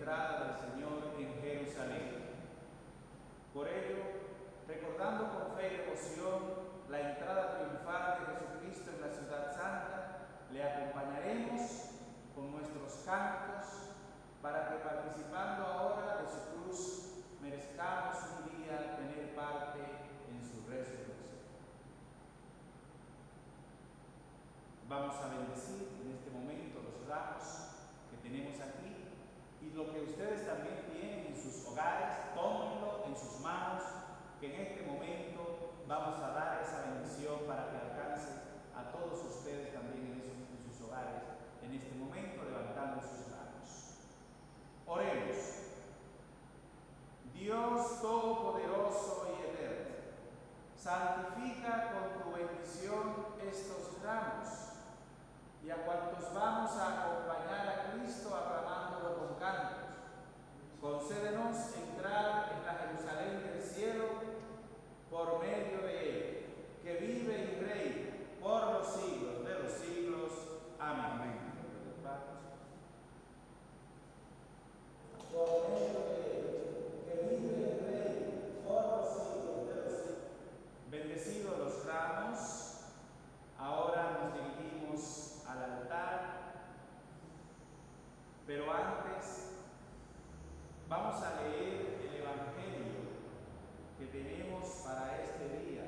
entrada del Señor en Jerusalén. Por ello, recordando con fe y devoción la entrada triunfal de Jesucristo en la ciudad santa, le acompañaremos con nuestros cantos para que, participando ahora de su cruz, merezcamos un día tener parte en su resurrección. Vamos a bendecir en este momento los ramos que tenemos aquí, y lo que ustedes también tienen en sus hogares, tómenlo en sus manos, que en este momento vamos a dar esa bendición para que alcance a todos ustedes también en sus hogares, en este momento levantando sus manos. Oremos. Dios Todopoderoso y Eterno, santifica con tu bendición estos ramos, y a cuantos vamos a acompañar a Cristo aclamándolo con cantos, concédenos entrar en la Jerusalén del cielo por medio de Él, que vive y reina por los siglos de los siglos. Amén. Por medio de Él, que vive y reina por los siglos de los siglos. Bendecidos los ramos, ahora nos dirigimos al altar, pero antes vamos a leer el Evangelio que tenemos para este día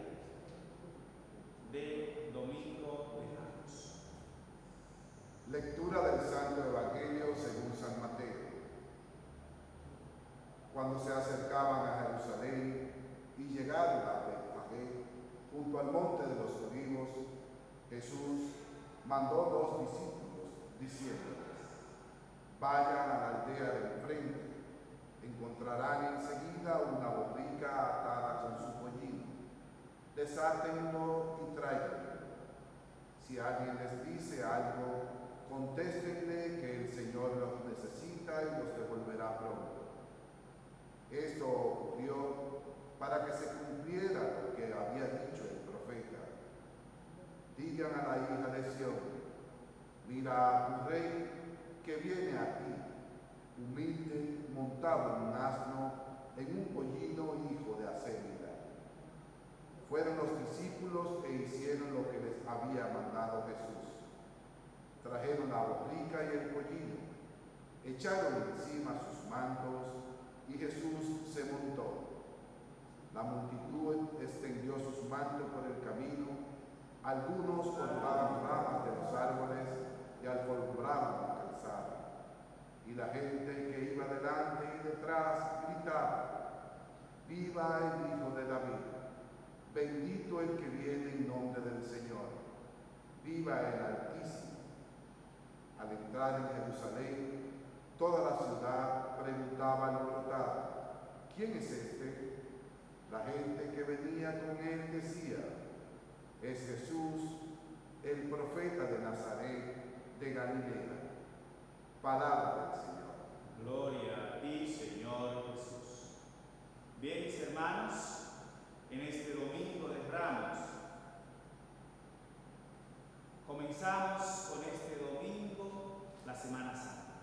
de Domingo de Ramos. Lectura del Santo Evangelio según San Mateo. Cuando se acercaban a Jerusalén y llegaron a Betfagé, junto al monte de los Olivos, Jesús mandó 2 discípulos, diciéndoles: vayan a la aldea del frente, encontrarán enseguida una borrica atada con su pollino, desátenlo y tráiganlo. Si alguien les dice algo, contéstenle que el Señor los necesita y los devolverá pronto. Esto ocurrió para que se cumpliera lo que había dicho el profeta: digan a la hija de Sión, mira a tu rey que viene a ti, humilde, montado en un asno, en un pollino hijo de acélida. Fueron los discípulos e hicieron lo que les había mandado Jesús. Trajeron la borrica y el pollino, echaron encima sus mantos y Jesús se montó. La multitud extendió sus mantos por el camino, algunos colgaban ramas de los árboles y alfombraban la calzada. Y la gente que iba delante y detrás gritaba: ¡viva el Hijo de David! ¡Bendito el que viene en nombre del Señor! ¡Viva el Altísimo! Al entrar en Jerusalén, toda la ciudad preguntaba alborotada: ¿quién es este? La gente que venía con él decía: es Jesús, el profeta de Nazaret de Galilea. Palabra del Señor. Gloria a ti, Señor Jesús. Bien, mis hermanos, en este Domingo de Ramos, comenzamos con este domingo la Semana Santa.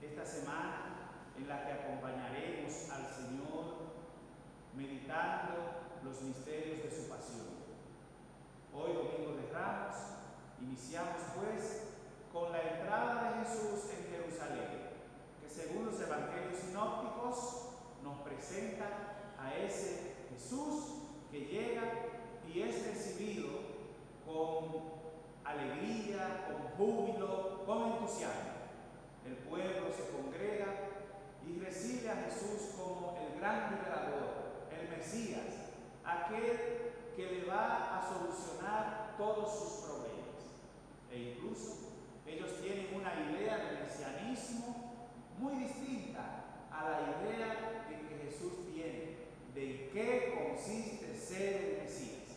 Esta semana en la que acompañaremos al Señor meditando los misterios de su pasión. Hoy, Domingo de Ramos, iniciamos pues con la entrada de Jesús en Jerusalén, que según los evangelios sinópticos nos presenta a ese Jesús que llega y es recibido con alegría, con júbilo, con entusiasmo. El pueblo se congrega y recibe a Jesús como el gran liberador, el Mesías, aquel que le va a solucionar todos sus problemas. E incluso ellos tienen una idea del mesianismo muy distinta a la idea que Jesús tiene de qué consiste ser el Mesías.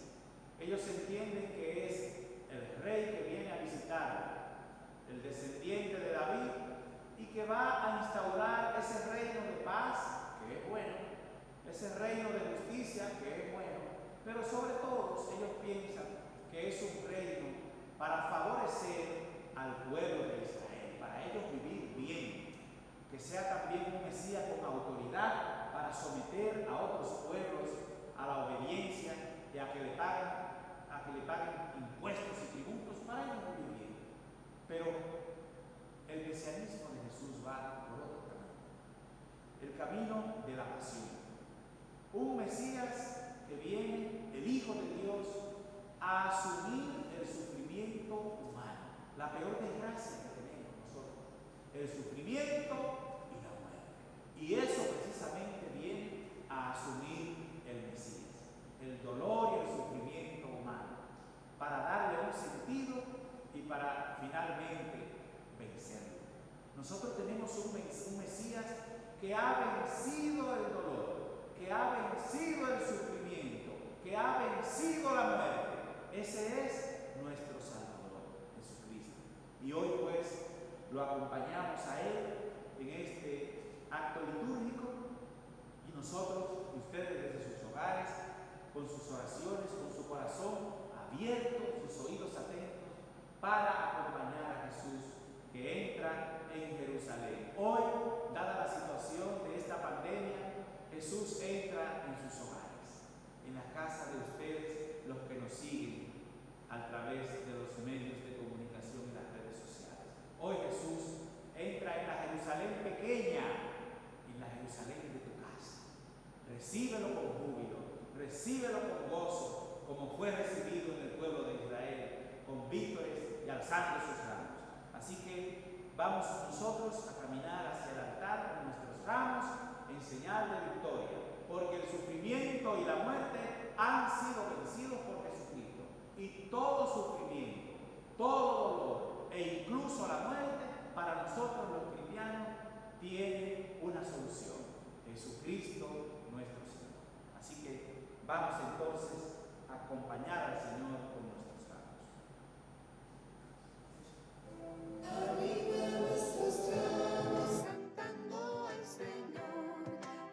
Ellos entienden que es el rey que viene a visitar, el descendiente de David, y que va a instaurar ese reino de paz, que es bueno, ese reino de justicia, que es bueno, pero sobre todo ellos piensan que es un reino para favorecer al pueblo de Israel, para ellos vivir bien, que sea a que le paguen impuestos y tributos, para ellos muy bien. Pero el mesianismo de Jesús va por otro camino, el camino de la pasión. Un Mesías que viene, el Hijo de Dios, a asumir el sufrimiento humano, la peor desgracia que tenemos nosotros, el sufrimiento y la muerte. Y eso precisamente viene a asumir el Mesías, el dolor y el sufrimiento humano, para darle un sentido y para finalmente vencerlo. Nosotros tenemos un Mesías que ha vencido el dolor, que ha vencido el sufrimiento, que ha vencido la muerte. Ese es nuestro Salvador, Jesucristo. Y hoy pues lo acompañamos a Él en este acto litúrgico, y nosotros, ustedes desde sus hogares, con sus oraciones, con su corazón abierto, sus oídos atentos, para acompañar a Jesús que entra en Jerusalén. Hoy, dada la situación de esta pandemia, Jesús entra en sus hogares, en las casas de ustedes, los que nos siguen a través de los medios de comunicación y las redes sociales. Hoy Jesús entra en la Jerusalén pequeña, en la Jerusalén de tu casa. Recíbelo con júbilo, recíbelo con gozo, como fue recibido en el pueblo de Israel, con vítores y alzando sus ramos. Así que vamos nosotros a caminar hacia el altar con nuestros ramos en señal de victoria, porque el sufrimiento y la muerte han sido vencidos por Jesucristo, y todo sufrimiento, todo dolor e incluso la muerte para nosotros los cristianos tiene una solución: Jesucristo nuestro Señor. Así que vamos entonces a acompañar al Señor con nuestros ramos. Arriba nuestros ramos cantando al Señor,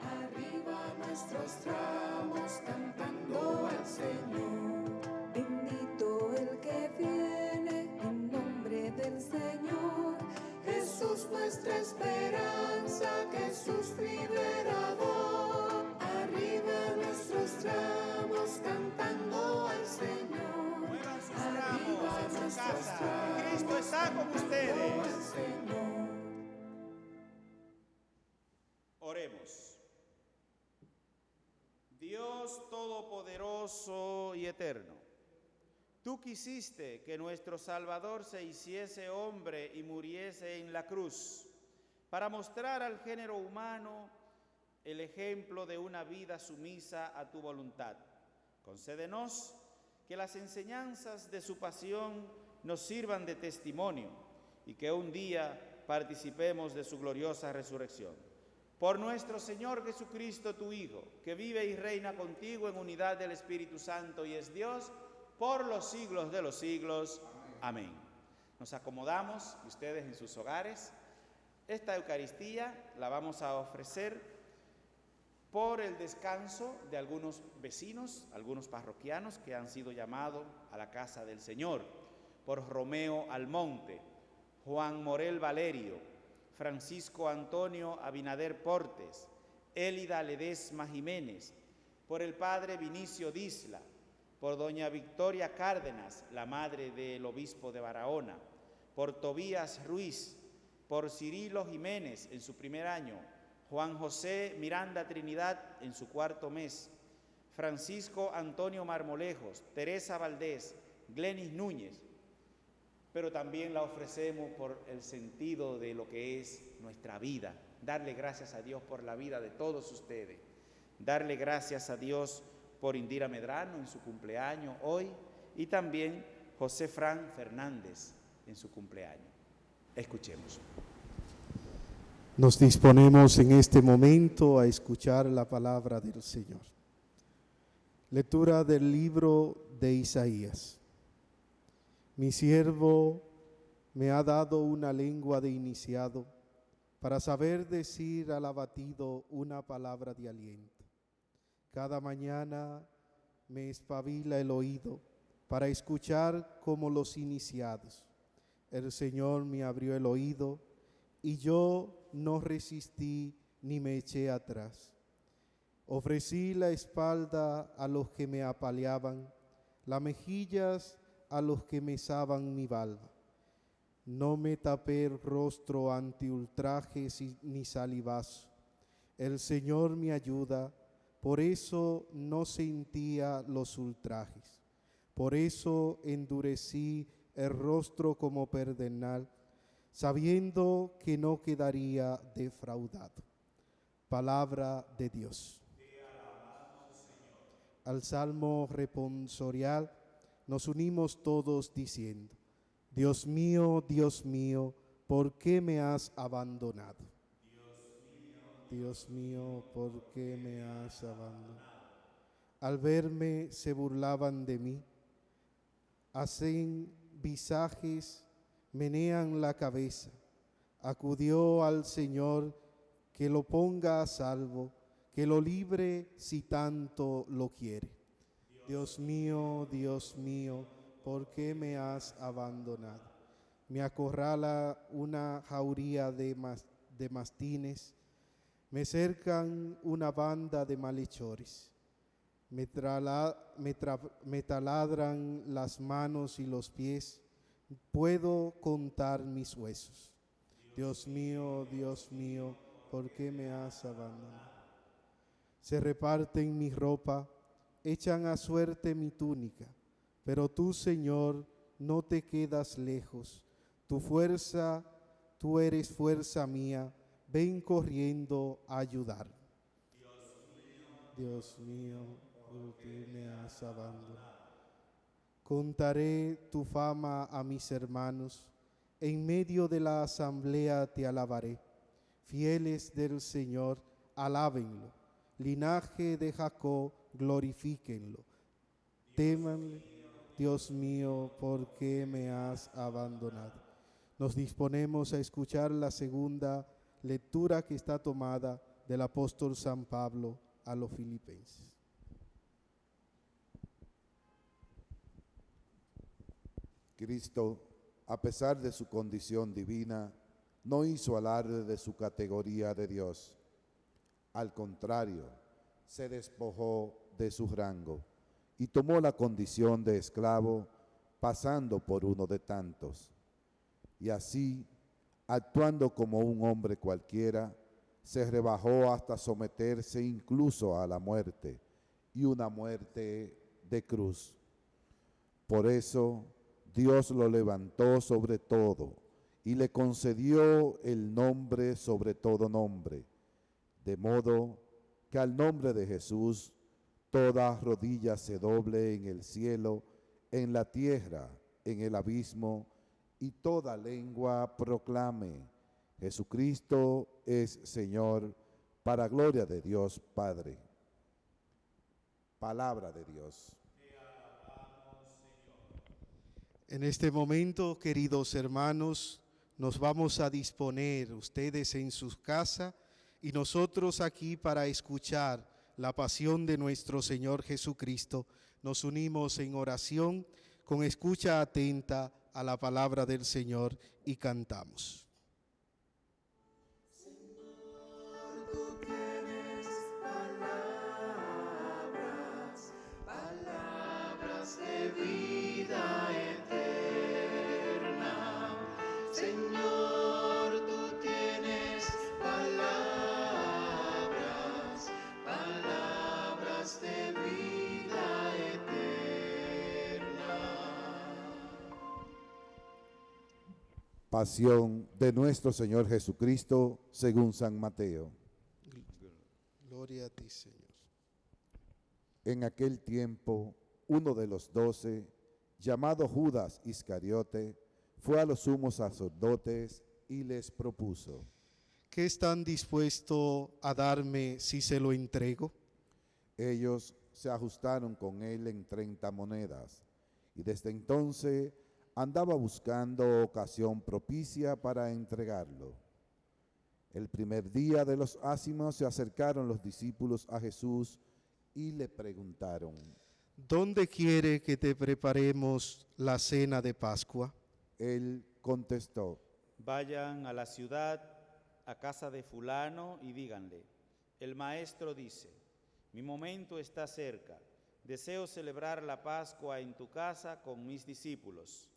arriba nuestros ramos cantando al Señor. Bendito el que viene en nombre del Señor, Jesús nuestra esperanza, Jesús liberador. Arriba nuestros ramos cantando al Señor. Muevan sus ramos en su casa. Cristo está con ustedes. Oremos. Dios Todopoderoso y Eterno, tú quisiste que nuestro Salvador se hiciese hombre y muriese en la cruz, para mostrar al género humano el ejemplo de una vida sumisa a tu voluntad. Concédenos que las enseñanzas de su pasión nos sirvan de testimonio y que un día participemos de su gloriosa resurrección. Por nuestro Señor Jesucristo, tu Hijo, que vive y reina contigo en unidad del Espíritu Santo y es Dios por los siglos de los siglos. Amén. Nos acomodamos, ustedes en sus hogares. Esta Eucaristía la vamos a ofrecer por el descanso de algunos vecinos, algunos parroquianos que han sido llamados a la casa del Señor, por Romeo Almonte, Juan Morel Valerio, Francisco Antonio Abinader Portes, Élida Ledesma Jiménez, por el padre Vinicio Disla, por doña Victoria Cárdenas, la madre del obispo de Barahona, por Tobías Ruiz, por Cirilo Jiménez en su primer año, Juan José Miranda Trinidad en su cuarto mes, Francisco Antonio Marmolejos, Teresa Valdés, Glenis Núñez, pero también la ofrecemos por el sentido de lo que es nuestra vida. Darle gracias a Dios por la vida de todos ustedes. Darle gracias a Dios por Indira Medrano en su cumpleaños hoy y también José Fran Fernández en su cumpleaños. Escuchemos. Nos disponemos en este momento a escuchar la palabra del Señor. Lectura del libro de Isaías. Mi siervo me ha dado una lengua de iniciado para saber decir al abatido una palabra de aliento. Cada mañana me espabila el oído para escuchar como los iniciados. El Señor me abrió el oído y yo no resistí ni me eché atrás. Ofrecí la espalda a los que me apaleaban, las mejillas a los que mesaban mi balba. No me tapé el rostro ante ultrajes ni salivazo. El Señor me ayuda, por eso no sentía los ultrajes. Por eso endurecí el rostro como pedernal, sabiendo que no quedaría defraudado. Palabra de Dios. Al salmo responsorial nos unimos todos diciendo: Dios mío, ¿por qué me has abandonado? Dios mío, ¿por qué me has abandonado? Al verme se burlaban de mí, hacen visajes, menean la cabeza. Acudió al Señor, que lo ponga a salvo, que lo libre si tanto lo quiere. Dios mío, ¿por qué me has abandonado? Me acorrala una jauría de mastines, me cercan una banda de malhechores, me taladran las manos y los pies, puedo contar mis huesos. Dios mío, ¿por qué me has abandonado? Se reparten mi ropa, echan a suerte mi túnica, pero tú, Señor, no te quedas lejos. Tú eres fuerza mía, ven corriendo a ayudar. Dios mío, ¿por qué me has abandonado? Contaré tu fama a mis hermanos, en medio de la asamblea te alabaré. Fieles del Señor, alábenlo. Linaje de Jacob, glorifíquenlo. Témanle, Dios mío, ¿por qué me has abandonado? Nos disponemos a escuchar la segunda lectura que está tomada del apóstol San Pablo a los Filipenses. Cristo, a pesar de su condición divina, no hizo alarde de su categoría de Dios. Al contrario, se despojó de su rango y tomó la condición de esclavo, pasando por uno de tantos. Y así, actuando como un hombre cualquiera, se rebajó hasta someterse incluso a la muerte, y una muerte de cruz. Por eso, Dios lo levantó sobre todo y le concedió el nombre sobre todo nombre, de modo que al nombre de Jesús toda rodilla se doble en el cielo, en la tierra, en el abismo, y toda lengua proclame: Jesucristo es Señor, para gloria de Dios Padre. Palabra de Dios. En este momento, queridos hermanos, nos vamos a disponer, ustedes en sus casas y nosotros aquí, para escuchar la pasión de nuestro Señor Jesucristo. Nos unimos en oración con escucha atenta a la palabra del Señor y cantamos. Señor, tú tienes palabras de vida eterna. Señor, tú tienes palabras de vida eterna. Pasión de nuestro Señor Jesucristo según San Mateo. Gloria a ti, Señor. En aquel tiempo, uno de los 12, llamado Judas Iscariote, fue a los sumos sacerdotes y les propuso: ¿Qué están dispuestos a darme si se lo entrego? Ellos se ajustaron con él en 30 monedas, y desde entonces andaba buscando ocasión propicia para entregarlo. El primer día de los ácimos se acercaron los discípulos a Jesús y le preguntaron: ¿Dónde quiere que te preparemos la cena de Pascua? Él contestó: Vayan a la ciudad, a casa de fulano, y díganle: el maestro dice, mi momento está cerca, Deseo celebrar la Pascua en tu casa con mis discípulos.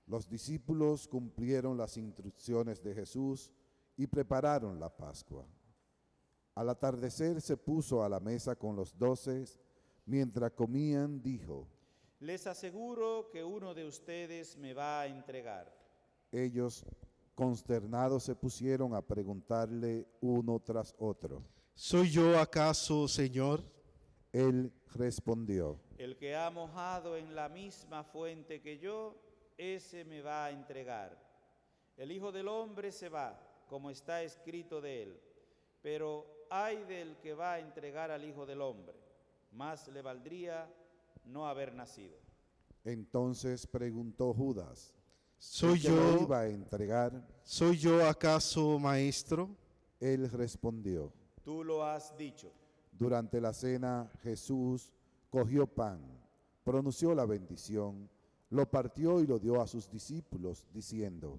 Los discípulos cumplieron las instrucciones de Jesús y prepararon la Pascua. Al atardecer se puso a la mesa con los 12, mientras comían dijo: Les aseguro que uno de ustedes me va a entregar. Ellos, consternados, se pusieron a preguntarle uno tras otro. ¿Soy yo acaso, Señor? Él respondió: El que ha mojado en la misma fuente que yo, ese me va a entregar. El Hijo del Hombre se va, como está escrito de él, pero ay del que va a entregar al Hijo del Hombre, más le valdría no haber nacido. Entonces preguntó Judas: ¿Soy ¿el que lo yo? iba a entregar? ¿Soy yo acaso, Maestro? Él respondió. Tú lo has dicho. Durante la cena, Jesús cogió pan, pronunció la bendición, lo partió y lo dio a sus discípulos, diciendo: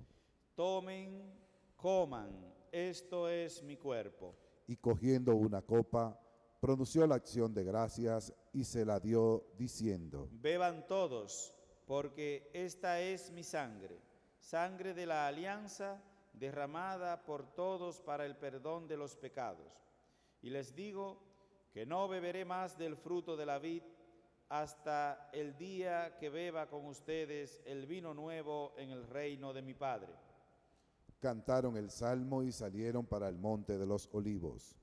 Tomen, coman, esto es mi cuerpo. Y cogiendo una copa, pronunció la acción de gracias y se la dio, diciendo: Beban todos, porque esta es mi sangre, sangre de la alianza derramada por todos para el perdón de los pecados. Y les digo que no beberé más del fruto de la vid hasta el día que beba con ustedes el vino nuevo en el reino de mi Padre. Cantaron el salmo y salieron para el monte de los olivos.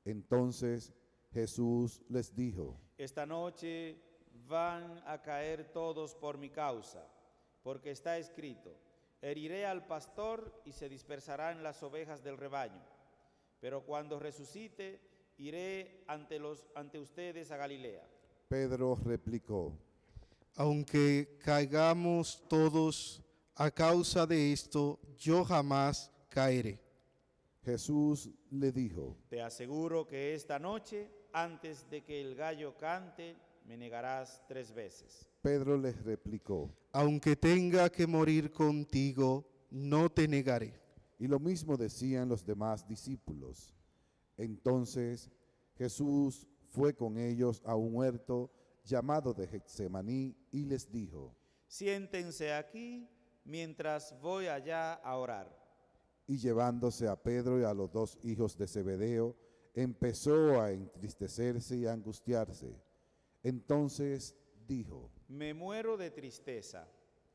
Entonces Jesús les dijo: Esta noche van a caer todos por mi causa, porque está escrito: heriré al pastor y se dispersarán las ovejas del rebaño. Pero cuando resucite, iré ante ustedes a Galilea. Pedro replicó: Aunque caigamos todos a causa de esto, yo jamás caeré. Jesús le dijo: Te aseguro que esta noche, antes de que el gallo cante, me negarás 3 veces. Pedro les replicó: Aunque tenga que morir contigo, no te negaré. Y lo mismo decían los demás discípulos. Entonces Jesús fue con ellos a un huerto llamado de Getsemaní y les dijo: Siéntense aquí mientras voy allá a orar. Y llevándose a Pedro y a los 2 hijos de Zebedeo, empezó a entristecerse y a angustiarse. Entonces dijo: Me muero de tristeza.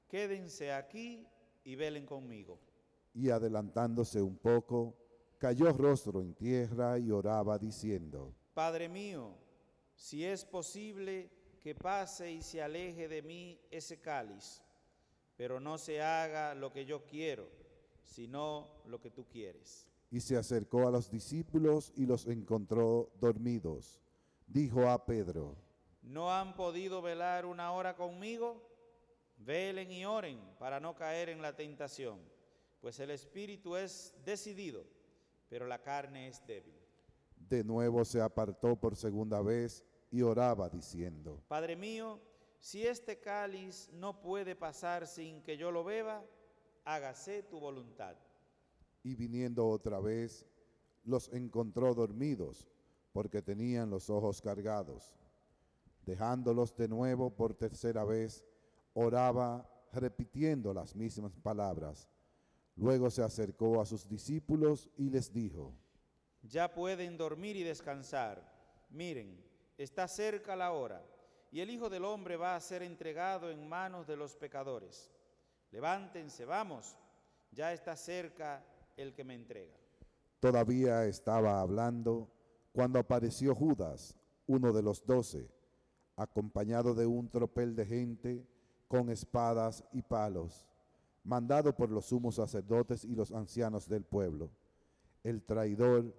Quédense aquí y velen conmigo. Y adelantándose un poco, cayó rostro en tierra y oraba diciendo: Padre mío, si es posible, que pase y se aleje de mí ese cáliz, pero no se haga lo que yo quiero, sino lo que tú quieres. Y se acercó a los discípulos y los encontró dormidos. Dijo a Pedro: ¿No han podido velar 1 hora conmigo? Velen y oren para no caer en la tentación, pues el espíritu es decidido, pero la carne es débil. De nuevo se apartó por segunda vez y oraba diciendo: Padre mío, si este cáliz no puede pasar sin que yo lo beba, hágase tu voluntad. Y viniendo otra vez, los encontró dormidos, porque tenían los ojos cargados. Dejándolos de nuevo por tercera vez, oraba repitiendo las mismas palabras. Luego se acercó a sus discípulos y les dijo: Ya pueden dormir y descansar. Miren, está cerca la hora, y el Hijo del Hombre va a ser entregado en manos de los pecadores. Levántense, vamos, ya está cerca el que me entrega. Todavía estaba hablando cuando apareció Judas, uno de los 12, acompañado de un tropel de gente con espadas y palos, mandado por los sumos sacerdotes y los ancianos del pueblo. El traidor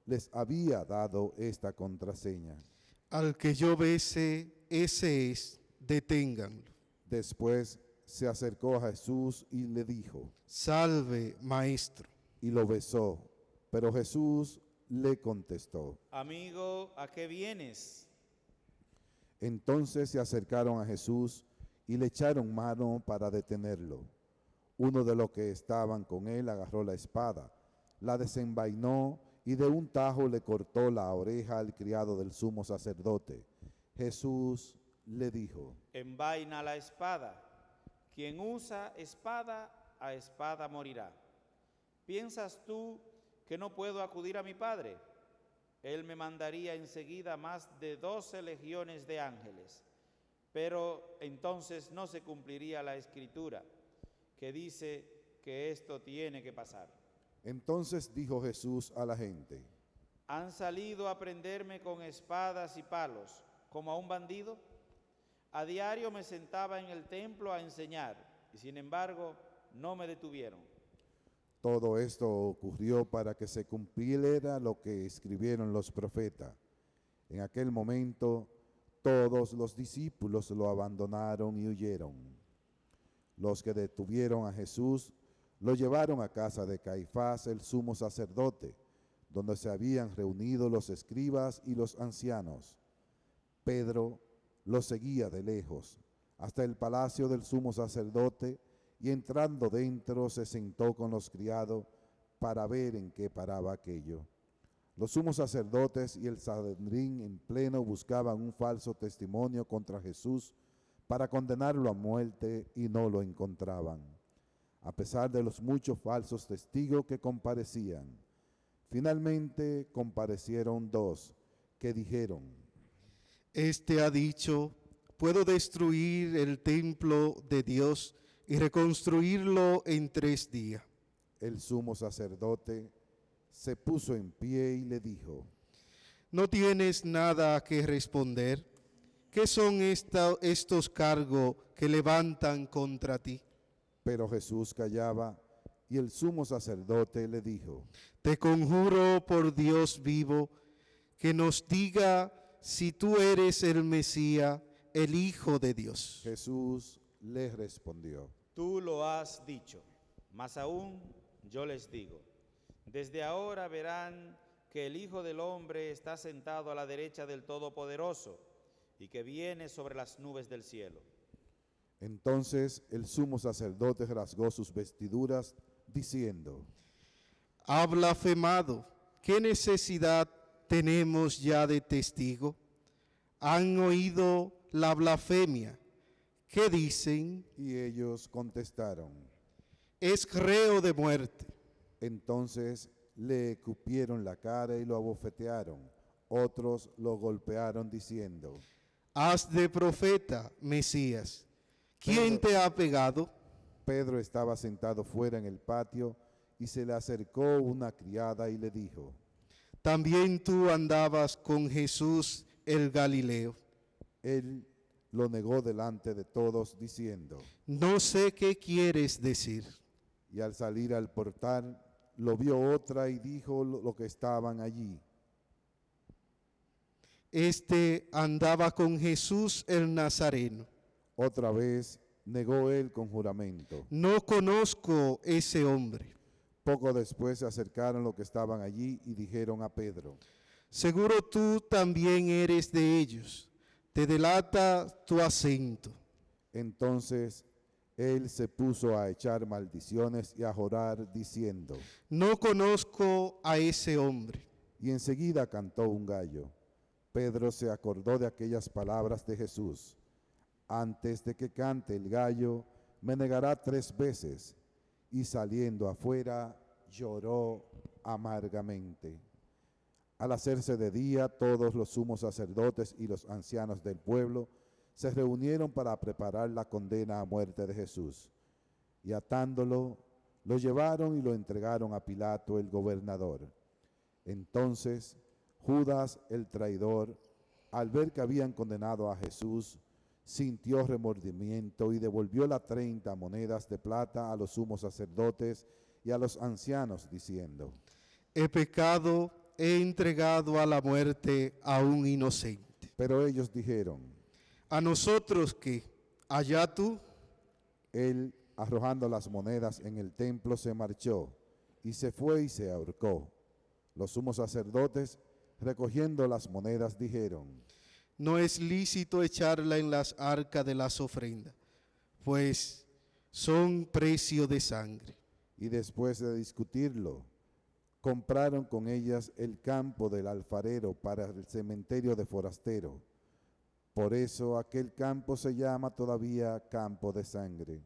les había dado esta contraseña: Al que yo bese, ese es, deténganlo. Después se acercó a Jesús y le dijo: Salve, Maestro. Y lo besó. Pero Jesús le contestó. Amigo, ¿a qué vienes? Entonces se acercaron a Jesús y le echaron mano para detenerlo. Uno de los que estaban con él agarró la espada, la desenvainó y de un tajo le cortó la oreja al criado del sumo sacerdote. Jesús le dijo: envaina la espada. Quien usa espada, a espada morirá. ¿Piensas tú que no puedo acudir a mi Padre? Él me mandaría enseguida más de 12 legiones de ángeles. Pero entonces no se cumpliría la Escritura, que dice que esto tiene que pasar. Entonces dijo Jesús a la gente: ¿Han salido a prenderme con espadas y palos, como a un bandido? A diario me sentaba en el templo a enseñar, y sin embargo no me detuvieron. Todo esto ocurrió para que se cumpliera lo que escribieron los profetas. En aquel momento todos los discípulos lo abandonaron y huyeron. Los que detuvieron a Jesús lo llevaron a casa de Caifás, el sumo sacerdote, donde se habían reunido los escribas y los ancianos. Pedro lo seguía de lejos hasta el palacio del sumo sacerdote, y entrando dentro se sentó con los criados para ver en qué paraba aquello. Los sumos sacerdotes y el Sanedrín en pleno buscaban un falso testimonio contra Jesús para condenarlo a muerte, y no lo encontraban, a pesar de los muchos falsos testigos que comparecían. Finalmente comparecieron 2 que dijeron: Este ha dicho: puedo destruir el templo de Dios y reconstruirlo en 3 días. El sumo sacerdote se puso en pie y le dijo: ¿No tienes nada que responder? ¿Qué son estos cargos que levantan contra ti? Pero Jesús callaba, y el sumo sacerdote le dijo: Te conjuro por Dios vivo, que nos diga si tú eres el Mesías, el Hijo de Dios. Jesús le respondió: Tú lo has dicho, mas aún yo les digo, desde ahora verán que el Hijo del Hombre está sentado a la derecha del Todopoderoso y que viene sobre las nubes del cielo. Entonces el sumo sacerdote rasgó sus vestiduras, diciendo: Ha blasfemado. ¿Qué necesidad tenemos ya de testigo? ¿Han oído la blasfemia? ¿Qué dicen? Y ellos contestaron: Es reo de muerte. Entonces le escupieron la cara y lo abofetearon. Otros lo golpearon diciendo: Haz de profeta, Mesías. ¿Quién te ha pegado? Pedro estaba sentado fuera en el patio, y se le acercó una criada y le dijo: También tú andabas con Jesús el Galileo. Él lo negó delante de todos, diciendo: No sé qué quieres decir. Y al salir al portal, lo vio otra y dijo lo que estaban allí: Este andaba con Jesús el Nazareno. Otra vez negó él con juramento. No conozco ese hombre. Poco después se acercaron los que estaban allí y dijeron a Pedro: Seguro tú también eres de ellos. Te delata tu acento. Entonces él se puso a echar maldiciones y a jurar diciendo: No conozco a ese hombre. Y enseguida cantó un gallo. Pedro se acordó de aquellas palabras de Jesús: antes de que cante el gallo, me negará 3 veces. Y saliendo afuera, lloró amargamente. Al hacerse de día, todos los sumos sacerdotes y los ancianos del pueblo se reunieron para preparar la condena a muerte de Jesús. Y atándolo, lo llevaron y lo entregaron a Pilato, el gobernador. Entonces Judas, el traidor, al ver que habían condenado a Jesús, sintió remordimiento y devolvió las 30 monedas de plata a los sumos sacerdotes y a los ancianos, diciendo: He pecado, he entregado a la muerte a un inocente. Pero ellos dijeron: ¿A nosotros qué? Allá tú. Él, arrojando las monedas en el templo, se marchó y se fue y se ahorcó. Los sumos sacerdotes, recogiendo las monedas, dijeron: No es lícito echarla en las arcas de las ofrendas, pues son precio de sangre. Y después de discutirlo, compraron con ellas el campo del alfarero para el cementerio de forastero. Por eso aquel campo se llama todavía campo de sangre.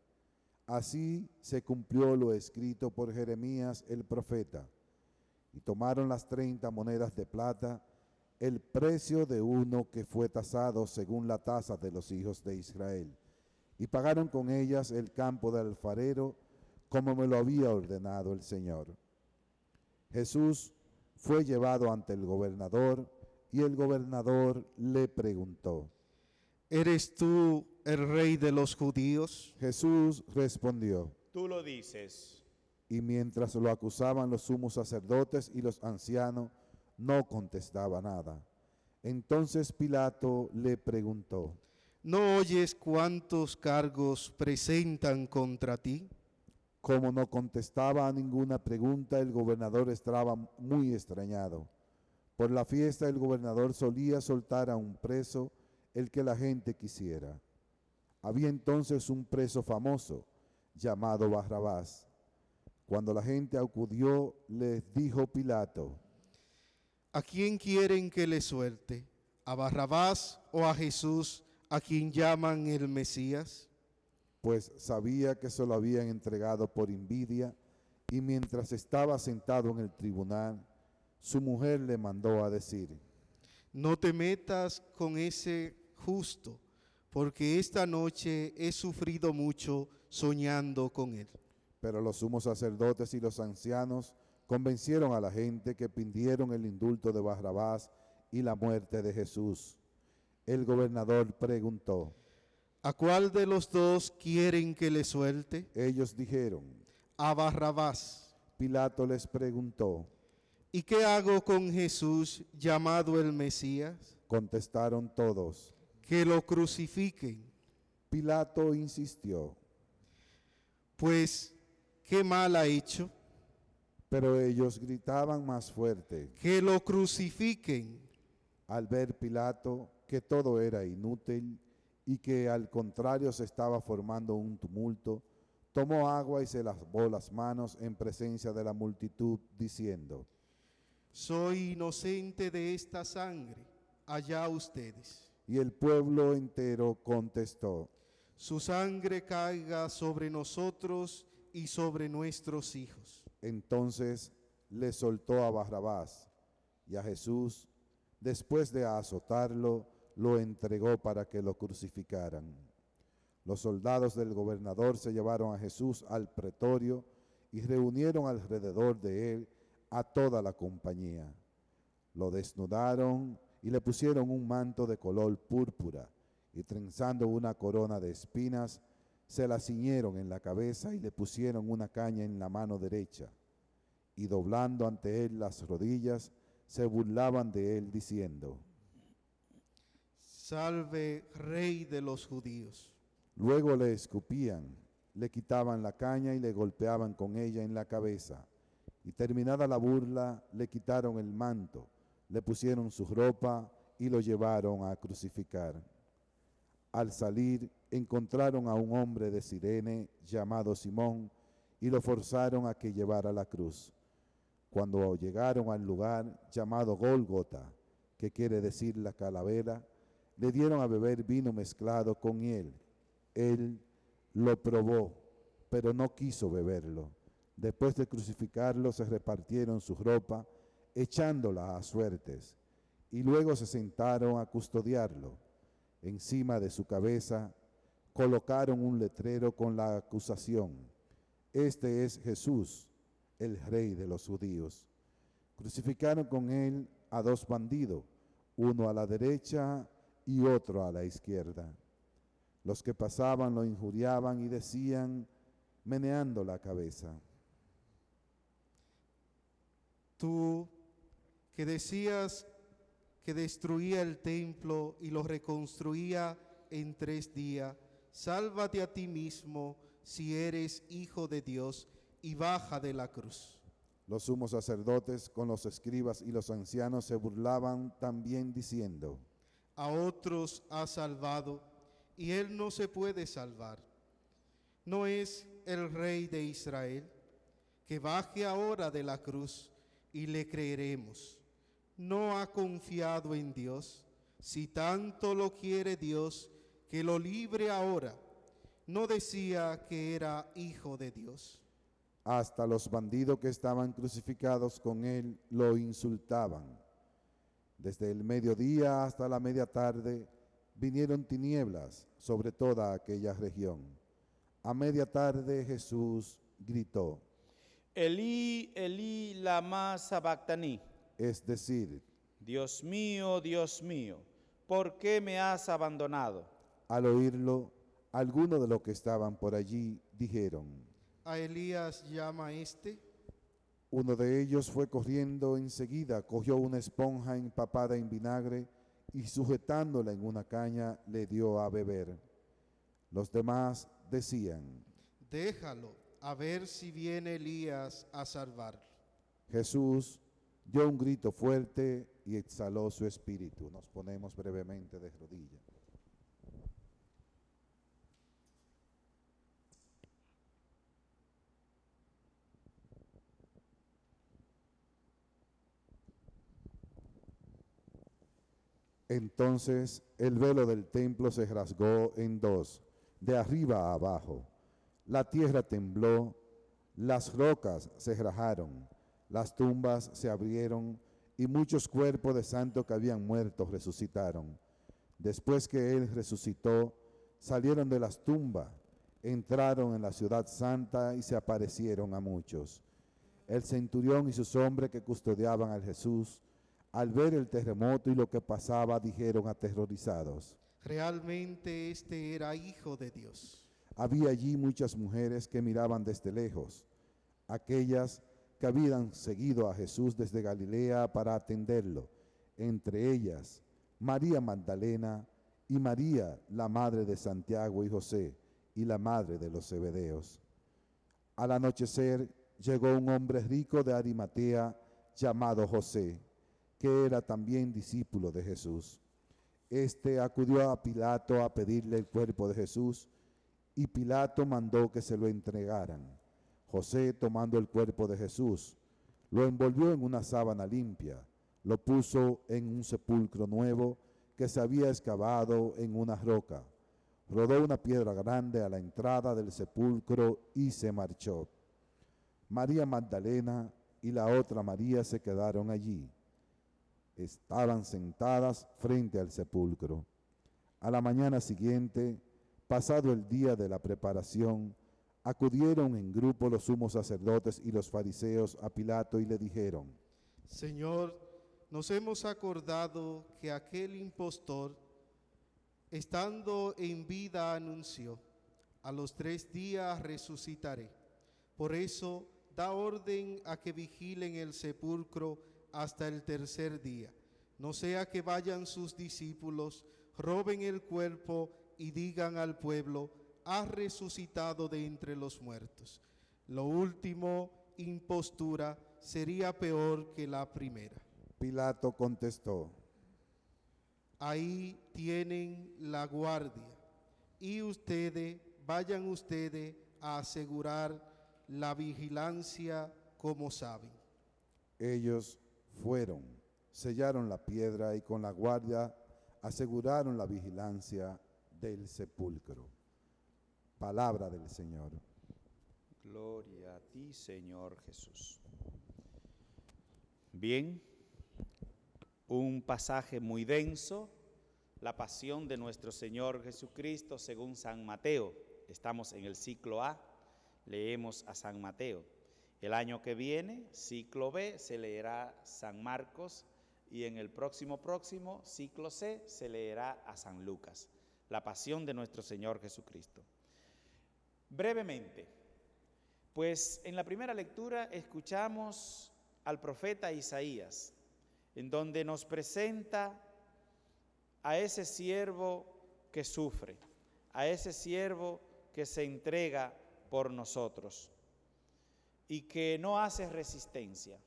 Así se cumplió lo escrito por Jeremías el profeta. Y tomaron las 30 monedas de plata, el precio de uno que fue tasado según la tasa de los hijos de Israel, y pagaron con ellas el campo del alfarero, como me lo había ordenado el Señor. Jesús fue llevado ante el gobernador, y el gobernador le preguntó: ¿Eres tú el rey de los judíos? Jesús respondió. Tú lo dices. Y mientras lo acusaban los sumos sacerdotes y los ancianos, no contestaba nada. Entonces Pilato le preguntó: ¿No oyes cuántos cargos presentan contra ti? Como no contestaba a ninguna pregunta, el gobernador estaba muy extrañado. Por la fiesta el gobernador solía soltar a un preso, el que la gente quisiera. Había entonces un preso famoso, llamado Barrabás. Cuando la gente acudió, les dijo Pilato: ¿A quién quieren que le suelte? ¿A Barrabás o a Jesús, a quien llaman el Mesías? Pues sabía que se lo habían entregado por envidia, y mientras estaba sentado en el tribunal, su mujer le mandó a decir: No te metas con ese justo, porque esta noche he sufrido mucho soñando con él. Pero los sumos sacerdotes y los ancianos convencieron a la gente que pidieron el indulto de Barrabás y la muerte de Jesús. El gobernador preguntó: ¿A cuál de los dos quieren que le suelte? Ellos dijeron. A Barrabás. Pilato les preguntó. ¿Y qué hago con Jesús llamado el Mesías? Contestaron todos. Que lo crucifiquen. Pilato insistió. Pues, ¿qué mal ha hecho? Pero ellos gritaban más fuerte. Que lo crucifiquen. Al ver Pilato que todo era inútil y que al contrario se estaba formando un tumulto, tomó agua y se lavó las manos en presencia de la multitud, diciendo: Soy inocente de esta sangre, allá ustedes. Y el pueblo entero contestó: Su sangre caiga sobre nosotros y sobre nuestros hijos. Entonces le soltó a Barrabás, y a Jesús, después de azotarlo, lo entregó para que lo crucificaran. Los soldados del gobernador se llevaron a Jesús al pretorio y reunieron alrededor de él a toda la compañía. Lo desnudaron y le pusieron un manto de color púrpura, y trenzando una corona de espinas, se la ciñeron en la cabeza y le pusieron una caña en la mano derecha. Y doblando ante él las rodillas, se burlaban de él diciendo: Salve, Rey de los judíos. Luego le escupían, le quitaban la caña y le golpeaban con ella en la cabeza. Y terminada la burla, le quitaron el manto, le pusieron su ropa y lo llevaron a crucificar. Al salir, encontraron a un hombre de Cirene llamado Simón y lo forzaron a que llevara la cruz. Cuando llegaron al lugar llamado Gólgota, que quiere decir la calavera, le dieron a beber vino mezclado con hiel. Él lo probó, pero no quiso beberlo. Después de crucificarlo, se repartieron su ropa, echándola a suertes, y luego se sentaron a custodiarlo. Encima de su cabeza colocaron un letrero con la acusación: Este es Jesús, el Rey de los judíos. Crucificaron con él a 2 bandidos, uno a la derecha y otro a la izquierda. Los que pasaban lo injuriaban y decían, meneando la cabeza: Tú que decías que destruía el templo y lo reconstruía en 3 días, sálvate a ti mismo si eres hijo de Dios y baja de la cruz. Los sumos sacerdotes con los escribas y los ancianos se burlaban también diciendo: A otros ha salvado y él no se puede salvar. ¿No es el Rey de Israel? Que baje ahora de la cruz y le creeremos. ¿No ha confiado en Dios? Si tanto lo quiere Dios, que lo libre ahora. No decía que era hijo de Dios. Hasta los bandidos que estaban crucificados con él lo insultaban. Desde el mediodía hasta la media tarde vinieron tinieblas sobre toda aquella región. A media tarde Jesús gritó, Elí, Elí, lama sabactani. es decir, Dios mío, ¿por qué me has abandonado? al oírlo, algunos de los que estaban por allí dijeron, A Elías llama este. uno de ellos fue corriendo enseguida, cogió una esponja empapada en vinagre y sujetándola en una caña le dio a beber. Los demás decían, Déjalo, a ver si viene Elías a salvarlo. Jesús dio un grito fuerte y exhaló su espíritu. Nos ponemos brevemente de rodillas. Entonces el velo del templo se rasgó en dos, de arriba a abajo. La tierra tembló, las rocas se rajaron, las tumbas se abrieron y muchos cuerpos de santos que habían muerto resucitaron. Después que él resucitó, salieron de las tumbas, entraron en la ciudad santa y se aparecieron a muchos. El centurión y sus hombres que custodiaban a Jesús, al ver el terremoto y lo que pasaba, dijeron aterrorizados, Realmente este era hijo de Dios. había allí muchas mujeres que miraban desde lejos, aquellas que habían seguido a Jesús desde Galilea para atenderlo, entre ellas María Magdalena y María, la madre de Santiago y José, y la madre de los Zebedeos. Al anochecer llegó un hombre rico de Arimatea llamado José, que era también discípulo de Jesús. Este acudió a Pilato a pedirle el cuerpo de Jesús, y Pilato mandó que se lo entregaran. José, tomando el cuerpo de Jesús, lo envolvió en una sábana limpia, lo puso en un sepulcro nuevo que se había excavado en una roca, rodó una piedra grande a la entrada del sepulcro y se marchó. María Magdalena y la otra María se quedaron allí. Estaban sentadas frente al sepulcro. A la mañana siguiente, pasado el día de la preparación, acudieron en grupo los sumos sacerdotes y los fariseos a Pilato y le dijeron, Señor, nos hemos acordado que aquel impostor, estando en vida, anunció, a los 3 días resucitaré. Por eso, da orden a que vigilen el sepulcro hasta el 3er día, no sea que vayan sus discípulos, roben el cuerpo y digan al pueblo, ha resucitado de entre los muertos. Lo último, impostura, sería peor que la primera. Pilato contestó, Ahí tienen la guardia, y vayan ustedes a asegurar la vigilancia como saben. ellos fueron, sellaron la piedra y con la guardia aseguraron la vigilancia del sepulcro. Palabra del Señor. Gloria a ti, Señor Jesús. Bien, un pasaje muy denso, la pasión de nuestro Señor Jesucristo según San Mateo. Estamos en el ciclo A, leemos a San Mateo. El año que viene, ciclo B, se leerá San Marcos y en el próximo, ciclo C, se leerá a San Lucas. La pasión de nuestro Señor Jesucristo. Brevemente, pues en la primera lectura escuchamos al profeta Isaías, en donde nos presenta a ese siervo que sufre, a ese siervo que se entrega por nosotros y que no hace resistencia.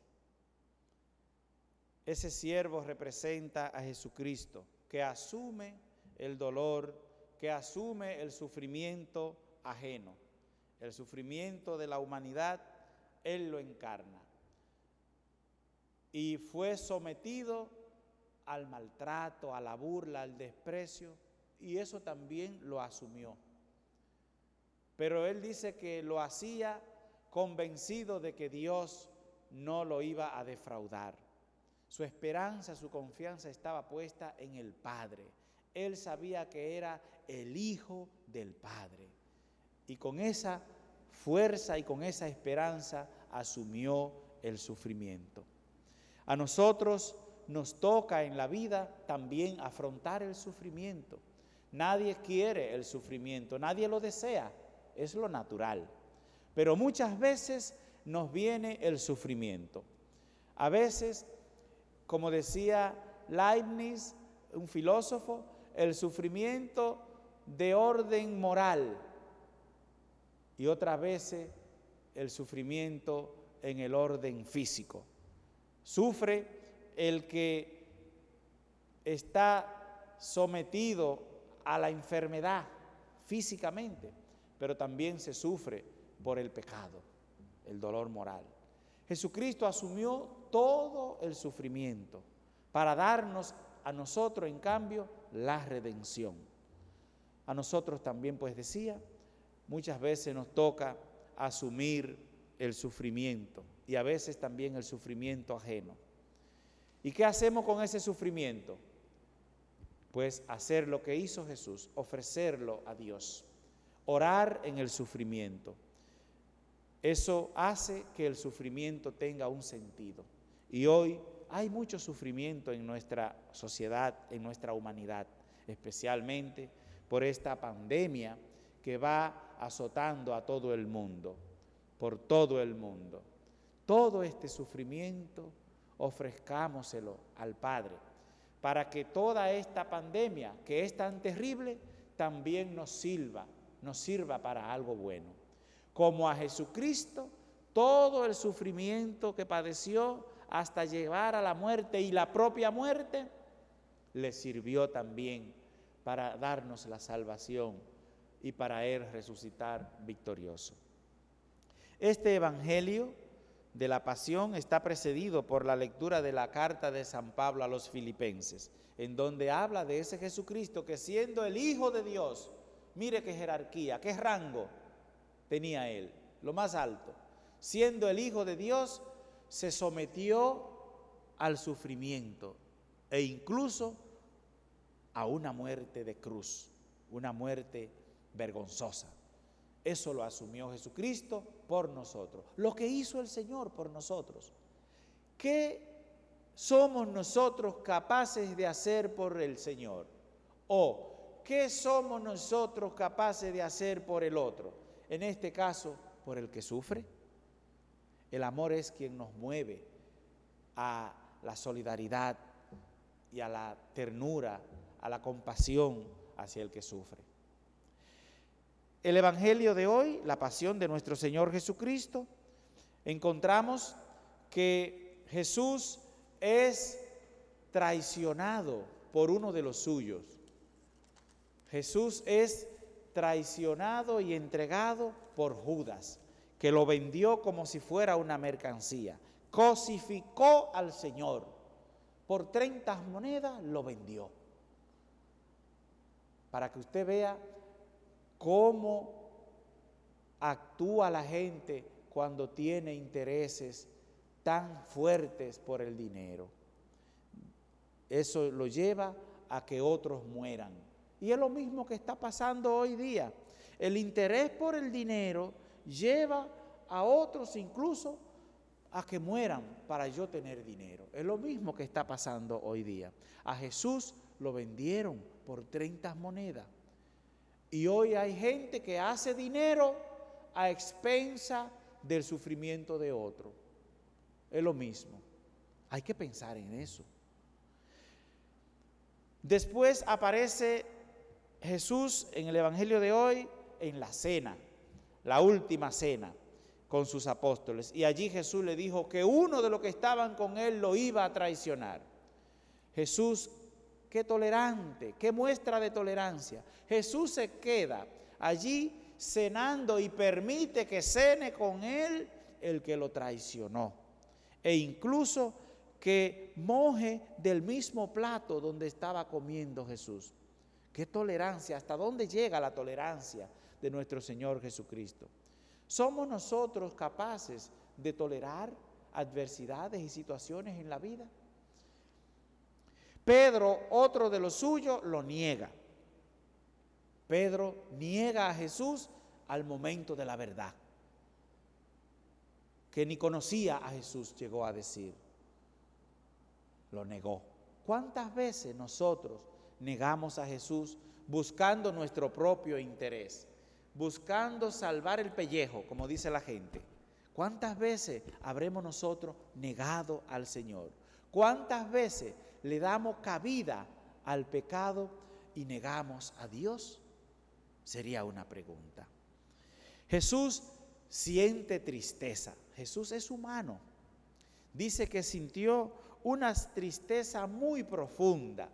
Ese siervo representa a Jesucristo, que asume el dolor, que asume el sufrimiento ajeno, el sufrimiento de la humanidad, Él lo encarna. Y fue sometido al maltrato, a la burla, al desprecio, y eso también lo asumió. Pero él dice que lo hacía convencido de que Dios no lo iba a defraudar. Su esperanza, su confianza estaba puesta en el Padre. Él sabía que era el Hijo del Padre. Y con esa fuerza y con esa esperanza asumió el sufrimiento. A nosotros nos toca en la vida también afrontar el sufrimiento. Nadie quiere el sufrimiento, nadie lo desea, es lo natural. Pero muchas veces nos viene el sufrimiento. A veces, como decía Leibniz, un filósofo, el sufrimiento de orden moral, y otras veces el sufrimiento en el orden físico. Sufre el que está sometido a la enfermedad físicamente, pero también se sufre por el pecado, el dolor moral. Jesucristo asumió todo el sufrimiento para darnos a nosotros, en cambio, la redención. A nosotros también, pues decía, muchas veces nos toca asumir el sufrimiento y a veces también el sufrimiento ajeno. ¿Y qué hacemos con ese sufrimiento? Pues hacer lo que hizo Jesús, ofrecerlo a Dios, orar en el sufrimiento. Eso hace que el sufrimiento tenga un sentido. Y hoy hay mucho sufrimiento en nuestra sociedad, en nuestra humanidad, especialmente por esta pandemia que va azotando a todo el mundo, por todo el mundo. Todo este sufrimiento ofrezcámoselo al Padre, para que toda esta pandemia, que es tan terrible, también nos sirva para algo bueno. Como a Jesucristo, todo el sufrimiento que padeció hasta llegar a la muerte y la propia muerte, le sirvió también para darnos la salvación y para Él resucitar victorioso. Este Evangelio de la Pasión está precedido por la lectura de la carta de San Pablo a los Filipenses, en donde habla de ese Jesucristo que, siendo el Hijo de Dios, mire qué jerarquía, qué rango tenía Él, lo más alto. Siendo el Hijo de Dios, se sometió al sufrimiento e incluso a una muerte de cruz, una muerte vergonzosa. Eso lo asumió Jesucristo por nosotros, lo que hizo el Señor por nosotros. ¿Qué somos nosotros capaces de hacer por el Señor? ¿O qué somos nosotros capaces de hacer por el otro? En este caso, por el que sufre. El amor es quien nos mueve a la solidaridad y a la ternura, a la compasión hacia el que sufre. El Evangelio de hoy, la pasión de nuestro Señor Jesucristo, encontramos que Jesús es traicionado por uno de los suyos. Jesús es traicionado y entregado por Judas, que lo vendió como si fuera una mercancía. Cosificó al Señor. Por 30 monedas lo vendió. Para que usted vea cómo actúa la gente cuando tiene intereses tan fuertes por el dinero. Eso lo lleva a que otros mueran. Y es lo mismo que está pasando hoy día. El interés por el dinero lleva a otros incluso a que mueran para yo tener dinero. Es lo mismo que está pasando hoy día. A Jesús lo vendieron por 30 monedas. Y hoy hay gente que hace dinero a expensa del sufrimiento de otro. Es lo mismo. Hay que pensar en eso. Después aparece Jesús en el Evangelio de hoy en la cena, la última cena con sus apóstoles. Y allí Jesús le dijo que uno de los que estaban con él lo iba a traicionar. Jesús, qué tolerante, qué muestra de tolerancia. Jesús se queda allí cenando y permite que cene con él el que lo traicionó. E incluso que moje del mismo plato donde estaba comiendo Jesús. ¿Qué tolerancia? ¿Hasta dónde llega la tolerancia de nuestro Señor Jesucristo? ¿Somos nosotros capaces de tolerar adversidades y situaciones en la vida? Pedro, otro de los suyos, lo niega. Pedro niega a Jesús al momento de la verdad, que ni conocía a Jesús, llegó a decir. Lo negó. ¿Cuántas veces nosotros negamos a Jesús buscando nuestro propio interés, buscando salvar el pellejo, como dice la gente? ¿Cuántas veces habremos nosotros negado al Señor? ¿Cuántas veces le damos cabida al pecado y negamos a Dios? Sería una pregunta. Jesús siente tristeza. Jesús es humano. Dice que sintió una tristeza muy profunda.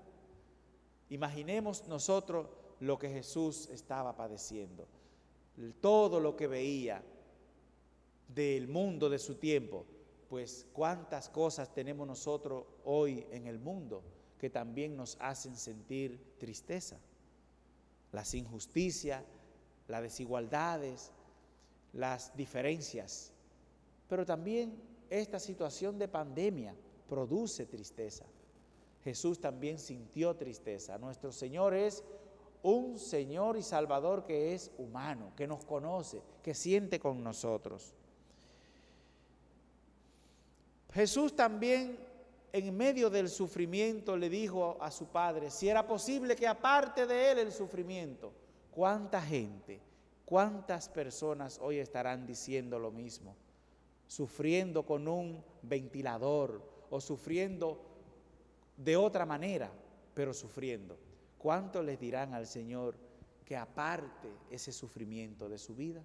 Imaginemos nosotros lo que Jesús estaba padeciendo, todo lo que veía del mundo de su tiempo. Pues cuántas cosas tenemos nosotros hoy en el mundo que también nos hacen sentir tristeza. Las injusticias, las desigualdades, las diferencias. Pero también esta situación de pandemia produce tristeza. Jesús también sintió tristeza. Nuestro Señor es un Señor y Salvador que es humano, que nos conoce, que siente con nosotros. Jesús también, en medio del sufrimiento, le dijo a su Padre si era posible que aparte de él el sufrimiento. ¿Cuánta gente, cuántas personas hoy estarán diciendo lo mismo? Sufriendo con un ventilador o sufriendo de otra manera, pero sufriendo. ¿Cuánto les dirán al Señor que aparte ese sufrimiento de su vida?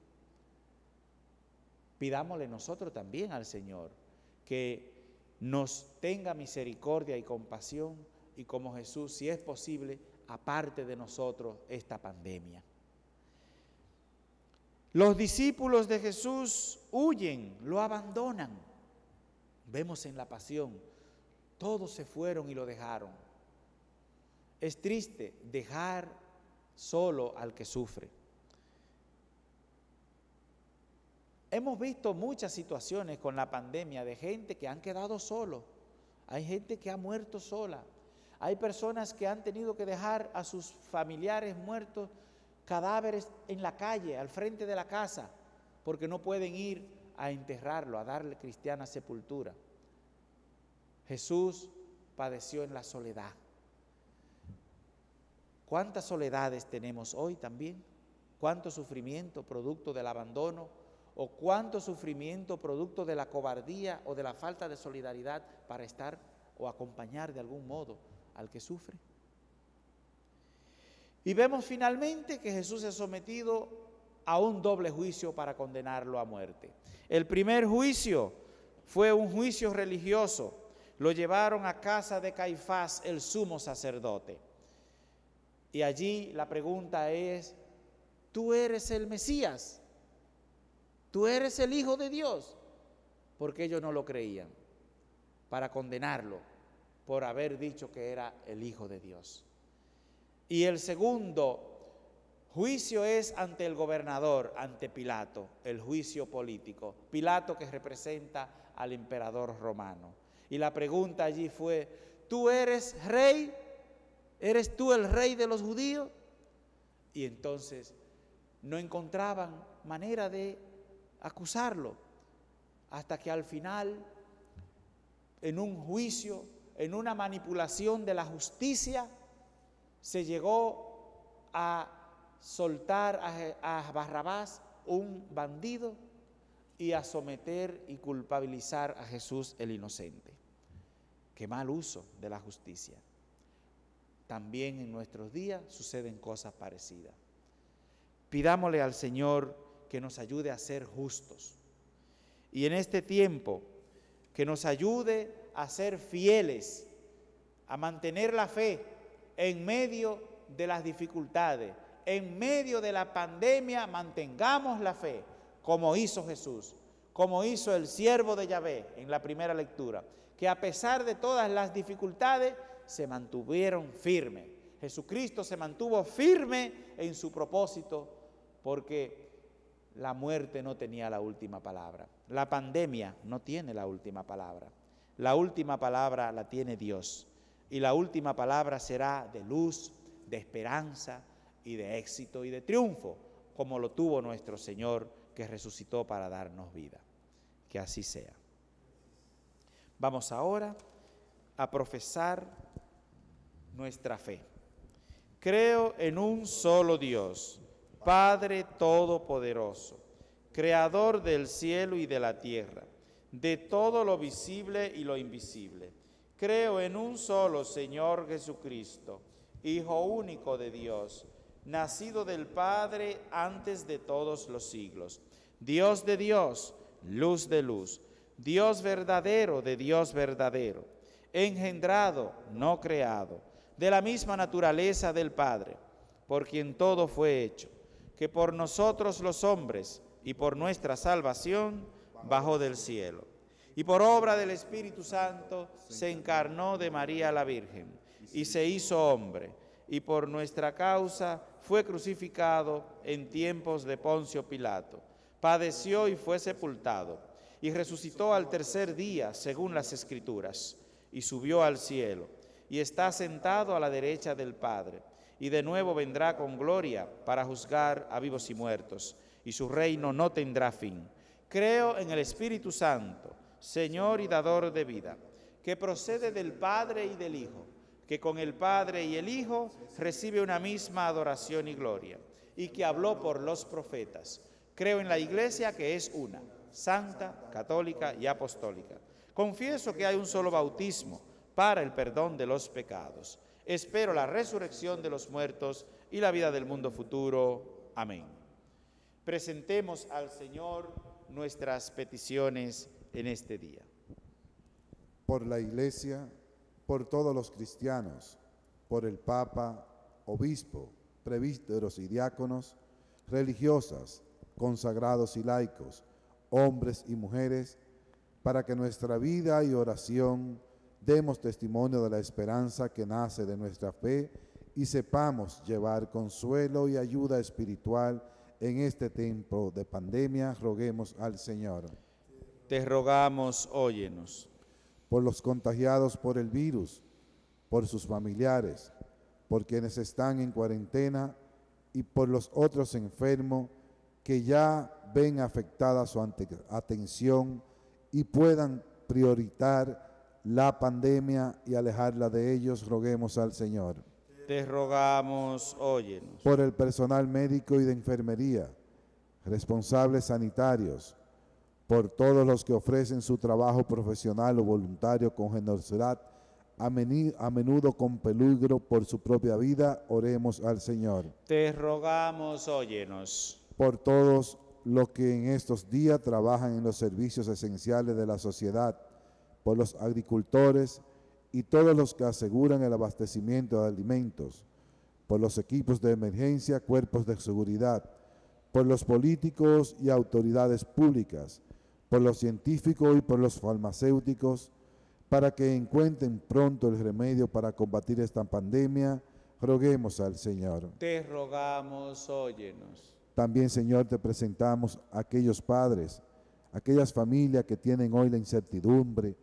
Pidámosle nosotros también al Señor que nos tenga misericordia y compasión y como Jesús, si es posible, aparte de nosotros esta pandemia. Los discípulos de Jesús huyen, lo abandonan. Vemos en la pasión, todos se fueron y lo dejaron. Es triste dejar solo al que sufre. Hemos visto muchas situaciones con la pandemia de gente que han quedado solos. Hay gente que ha muerto sola. Hay personas que han tenido que dejar a sus familiares muertos, cadáveres en la calle, al frente de la casa, porque no pueden ir a enterrarlo, a darle cristiana sepultura. Jesús padeció en la soledad. ¿Cuántas soledades tenemos hoy también? ¿Cuánto sufrimiento producto del abandono? ¿O cuánto sufrimiento producto de la cobardía o de la falta de solidaridad para estar o acompañar de algún modo al que sufre? Y vemos finalmente que Jesús es sometido a un doble juicio para condenarlo a muerte. El primer juicio fue un juicio religioso. Lo llevaron a casa de Caifás, el sumo sacerdote. Y allí la pregunta es, ¿tú eres el Mesías? ¿Tú eres el Hijo de Dios? Porque ellos no lo creían, para condenarlo por haber dicho que era el Hijo de Dios. Y el segundo juicio es ante el gobernador, ante Pilato, el juicio político. Pilato que representa al emperador romano. Y la pregunta allí fue, ¿tú eres rey? ¿Eres tú el rey de los judíos? Y entonces no encontraban manera de acusarlo, hasta que al final, en un juicio, en una manipulación de la justicia, se llegó a soltar a Barrabás, un bandido, y a someter y culpabilizar a Jesús el inocente. Qué mal uso de la justicia. También en nuestros días suceden cosas parecidas. Pidámosle al Señor que nos ayude a ser justos. Y en este tiempo, que nos ayude a ser fieles, a mantener la fe en medio de las dificultades, en medio de la pandemia, mantengamos la fe, como hizo Jesús, como hizo el siervo de Yahvé en la primera lectura, que a pesar de todas las dificultades, se mantuvieron firmes. Jesucristo se mantuvo firme en su propósito porque la muerte no tenía la última palabra. La pandemia no tiene la última palabra. La última palabra la tiene Dios. Y la última palabra será de luz, de esperanza y de éxito y de triunfo, como lo tuvo nuestro Señor, que resucitó para darnos vida. Que así sea. Vamos ahora a profesar nuestra fe. Creo en un solo Dios, Padre Todopoderoso, Creador del cielo y de la tierra, de todo lo visible y lo invisible. Creo en un solo Señor Jesucristo, Hijo único de Dios, nacido del Padre antes de todos los siglos, Dios de Dios, luz de luz, Dios verdadero de Dios verdadero, engendrado, no creado, de la misma naturaleza del Padre, por quien todo fue hecho, que por nosotros los hombres y por nuestra salvación bajó del cielo, y por obra del Espíritu Santo se encarnó de María la Virgen, y se hizo hombre, y por nuestra causa fue crucificado en tiempos de Poncio Pilato, padeció y fue sepultado, y resucitó al tercer día, según las Escrituras, y subió al cielo, y está sentado a la derecha del Padre, y de nuevo vendrá con gloria para juzgar a vivos y muertos, y su reino no tendrá fin. Creo en el Espíritu Santo, Señor y dador de vida, que procede del Padre y del Hijo, que con el Padre y el Hijo recibe una misma adoración y gloria, y que habló por los profetas. Creo en la Iglesia, que es una, santa, católica y apostólica. Confieso que hay un solo bautismo para el perdón de los pecados. Espero la resurrección de los muertos y la vida del mundo futuro. Amén. Presentemos al Señor nuestras peticiones en este día. Por la Iglesia, por todos los cristianos, por el Papa, obispo, presbíteros y diáconos, religiosas, consagrados y laicos, hombres y mujeres, para que nuestra vida y oración demos testimonio de la esperanza que nace de nuestra fe y sepamos llevar consuelo y ayuda espiritual en este tiempo de pandemia. Roguemos al Señor. Te rogamos, óyenos. Por los contagiados por el virus, por sus familiares, por quienes están en cuarentena y por los otros enfermos que ya ven afectada su atención y puedan prioritar la pandemia y alejarla de ellos, roguemos al Señor. Te rogamos, óyenos. Por el personal médico y de enfermería, responsables sanitarios, por todos los que ofrecen su trabajo profesional o voluntario con generosidad, a menudo con peligro por su propia vida, oremos al Señor. Te rogamos, óyenos. Por todos los que en estos días trabajan en los servicios esenciales de la sociedad, por los agricultores y todos los que aseguran el abastecimiento de alimentos, por los equipos de emergencia, cuerpos de seguridad, por los políticos y autoridades públicas, por los científicos y por los farmacéuticos, para que encuentren pronto el remedio para combatir esta pandemia, roguemos al Señor. Te rogamos, óyenos. También, Señor, te presentamos a aquellos padres, aquellas familias que tienen hoy la incertidumbre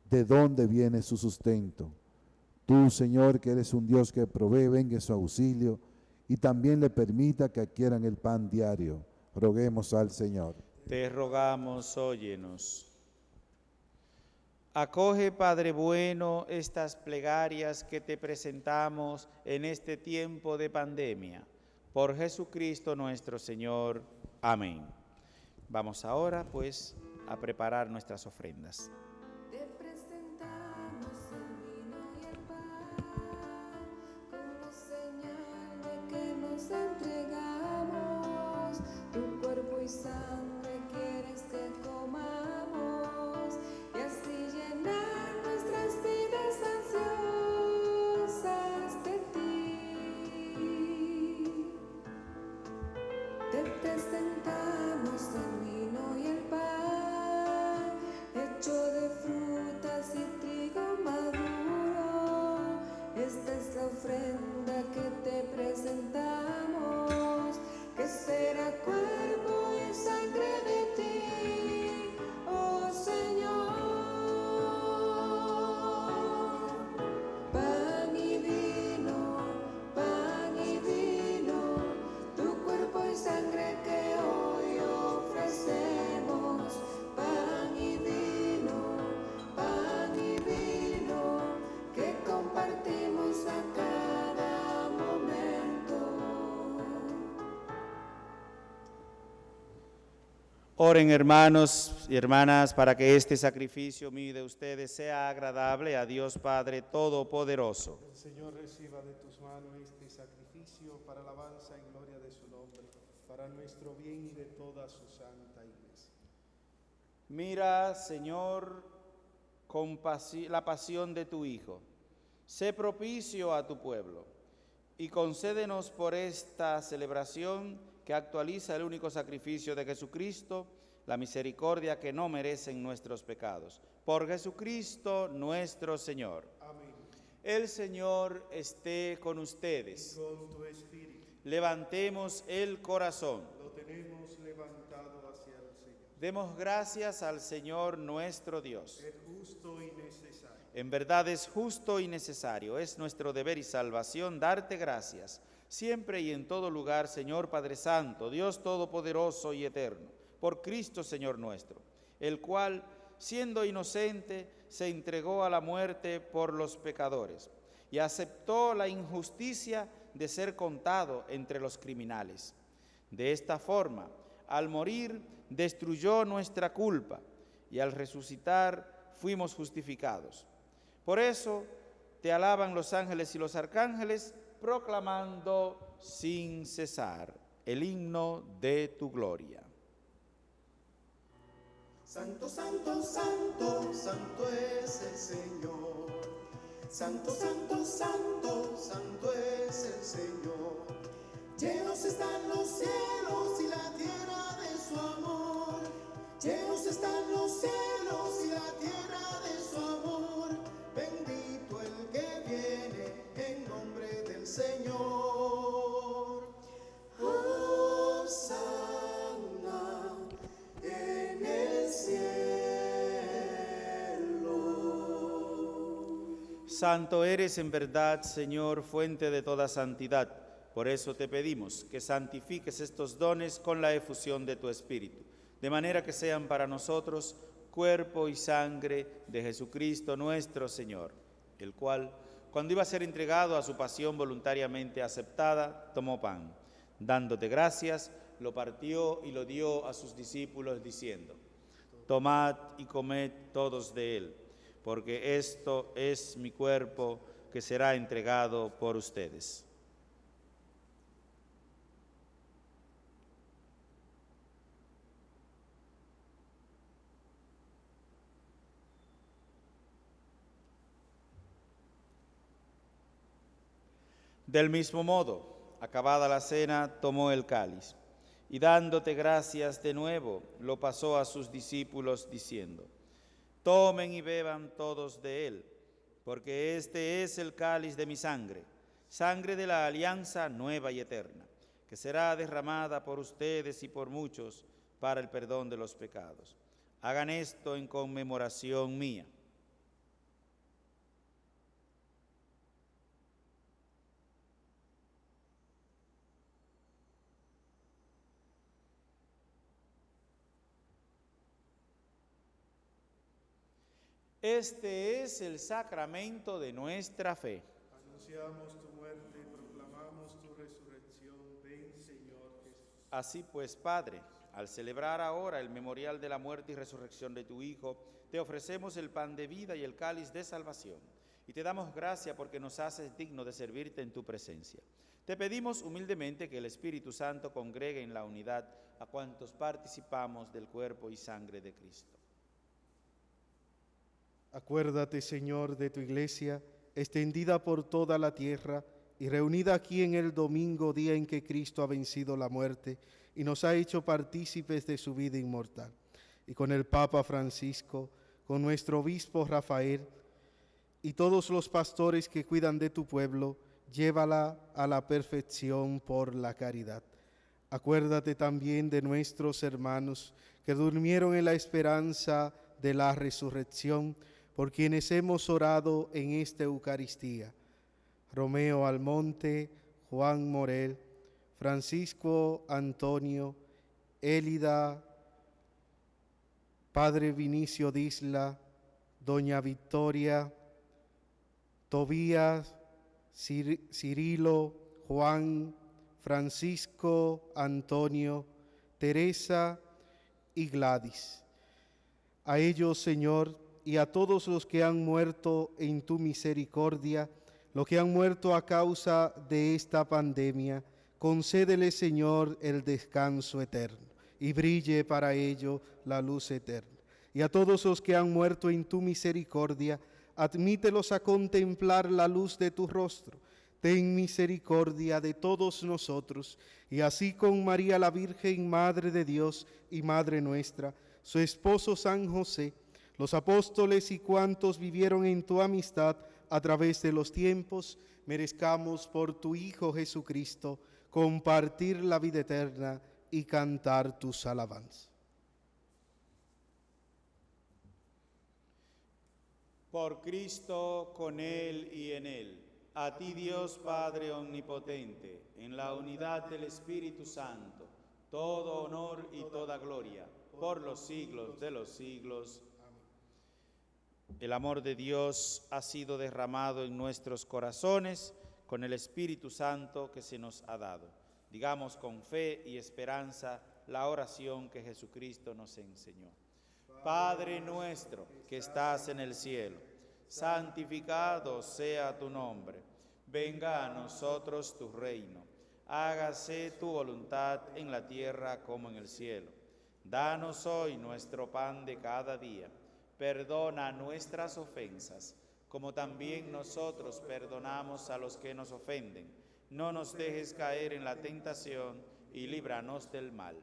de dónde viene su sustento. Tú, Señor, que eres un Dios que provee, venga en su auxilio y también le permita que adquieran el pan diario. Roguemos al Señor. Te rogamos, óyenos. Acoge, Padre bueno, estas plegarias que te presentamos en este tiempo de pandemia. Por Jesucristo nuestro Señor. Amén. Vamos ahora, pues, a preparar nuestras ofrendas. Te presentamos el vino y el pan, como señal de que nos entregamos. Tu cuerpo y sangre quieres que comamos, y así llenar nuestras vidas ansiosas de ti. Te presentamos el vino y el pan, hecho de frutas y Oren, hermanos y hermanas, para que este sacrificio mío y de ustedes sea agradable a Dios Padre Todopoderoso. El Señor reciba de tus manos este sacrificio para alabanza y gloria de su nombre, para nuestro bien y de toda su santa iglesia. Mira, Señor, la pasión de tu Hijo. Sé propicio a tu pueblo y concédenos por esta celebración que actualiza el único sacrificio de Jesucristo, la misericordia que no merecen nuestros pecados. Por Jesucristo nuestro Señor. Amén. El Señor esté con ustedes. Y con tu espíritu. Levantemos el corazón. Lo tenemos levantado hacia el Señor. Demos gracias al Señor nuestro Dios. Es justo y necesario. En verdad es justo y necesario, es nuestro deber y salvación darte gracias, siempre y en todo lugar, Señor Padre Santo, Dios Todopoderoso y Eterno, por Cristo Señor nuestro, el cual, siendo inocente, se entregó a la muerte por los pecadores y aceptó la injusticia de ser contado entre los criminales. De esta forma, al morir, destruyó nuestra culpa y al resucitar fuimos justificados. Por eso te alaban los ángeles y los arcángeles, proclamando sin cesar el himno de tu gloria. Santo, santo, santo, santo es el Señor. Santo, santo, santo, santo es el Señor. Llenos están los cielos y la tierra de su amor. Llenos están los cielos y la tierra de su amor. Bendito el que viene en nombre del Señor. Hosana en el cielo. Santo eres en verdad, Señor, fuente de toda santidad. Por eso te pedimos que santifiques estos dones con la efusión de tu Espíritu, de manera que sean para nosotros cuerpo y sangre de Jesucristo nuestro Señor, el cual, cuando iba a ser entregado a su pasión voluntariamente aceptada, tomó pan. Dándote gracias, lo partió y lo dio a sus discípulos, diciendo: Tomad y comed todos de él, porque esto es mi cuerpo que será entregado por ustedes. Del mismo modo, acabada la cena, tomó el cáliz y dándote gracias de nuevo, lo pasó a sus discípulos diciendo: Tomen y beban todos de él, porque este es el cáliz de mi sangre, sangre de la alianza nueva y eterna, que será derramada por ustedes y por muchos para el perdón de los pecados. Hagan esto en conmemoración mía. Este es el sacramento de nuestra fe. Anunciamos tu muerte, proclamamos tu resurrección. Ven, Señor Jesús. Así pues, Padre, al celebrar ahora el memorial de la muerte y resurrección de tu Hijo, te ofrecemos el pan de vida y el cáliz de salvación, y te damos gracia porque nos haces digno de servirte en tu presencia. Te pedimos humildemente que el Espíritu Santo congregue en la unidad a cuantos participamos del cuerpo y sangre de Cristo. Acuérdate, Señor, de tu iglesia, extendida por toda la tierra y reunida aquí en el domingo, día en que Cristo ha vencido la muerte y nos ha hecho partícipes de su vida inmortal. Y con el Papa Francisco, con nuestro obispo Rafael y todos los pastores que cuidan de tu pueblo, llévala a la perfección por la caridad. Acuérdate también de nuestros hermanos que durmieron en la esperanza de la resurrección, por quienes hemos orado en esta Eucaristía: Romeo Almonte, Juan Morel, Francisco Antonio, Élida, Padre Vinicio Disla, Doña Victoria, Tobías, Cirilo, Juan, Francisco Antonio, Teresa y Gladys. A ellos, Señor, y a todos los que han muerto en tu misericordia, los que han muerto a causa de esta pandemia, concédele, Señor, el descanso eterno, y brille para ello la luz eterna. Y a todos los que han muerto en tu misericordia, admítelos a contemplar la luz de tu rostro. Ten misericordia de todos nosotros, y así con María la Virgen, Madre de Dios y Madre nuestra, su esposo San José, los apóstoles y cuantos vivieron en tu amistad a través de los tiempos, merezcamos por tu Hijo Jesucristo compartir la vida eterna y cantar tus alabanzas. Por Cristo, con Él y en Él, a ti Dios Padre Omnipotente, en la unidad del Espíritu Santo, todo honor y toda gloria, por los siglos de los siglos. El amor de Dios ha sido derramado en nuestros corazones con el Espíritu Santo que se nos ha dado. Digamos con fe y esperanza la oración que Jesucristo nos enseñó. Padre nuestro que estás en el cielo, santificado sea tu nombre. Venga a nosotros tu reino. Hágase tu voluntad en la tierra como en el cielo. Danos hoy nuestro pan de cada día. Perdona nuestras ofensas, como también nosotros perdonamos a los que nos ofenden. No nos dejes caer en la tentación y líbranos del mal.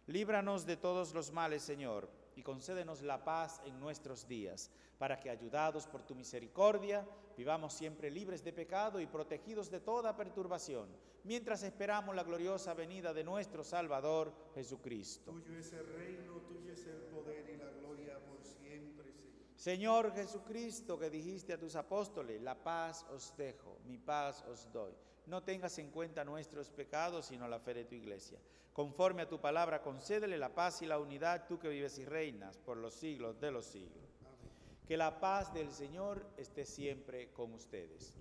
Líbranos de todos los males, Señor, y concédenos la paz en nuestros días, para que, ayudados por tu misericordia, vivamos siempre libres de pecado y protegidos de toda perturbación, mientras esperamos la gloriosa venida de nuestro Salvador, Jesucristo. Tuyo es el reino, tuyo es el poder y la gloria por siempre, Señor. Señor Jesucristo, que dijiste a tus apóstoles, la paz os dejo, mi paz os doy. No tengas en cuenta nuestros pecados, sino la fe de tu iglesia. Conforme a tu palabra, concédele la paz y la unidad, tú que vives y reinas por los siglos de los siglos. Amén. Que la paz del Señor esté siempre con ustedes.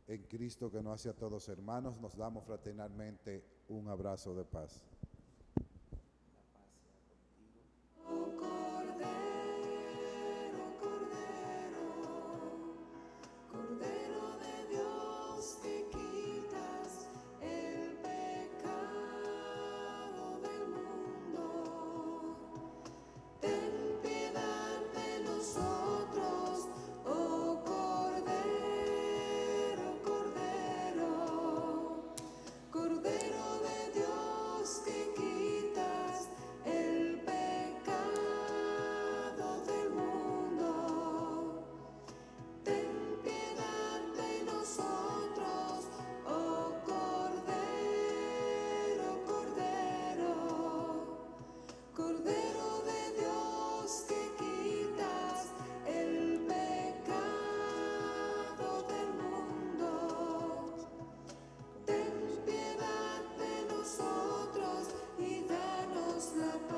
En Cristo, que nos hace a todos hermanos, nos damos fraternalmente un abrazo de paz. Oh Cordero, Cordero, Cordero de Dios, que quitas el pecado del mundo, ten piedad de nosotros, oh Cordero, Cordero, Cordero de Dios, que quitas el pecado del mundo, ten piedad de nosotros, oh Cordero, Cordero, Cordero de Dios, que quitas el pecado del mundo, ten piedad de nosotros y danos la paz.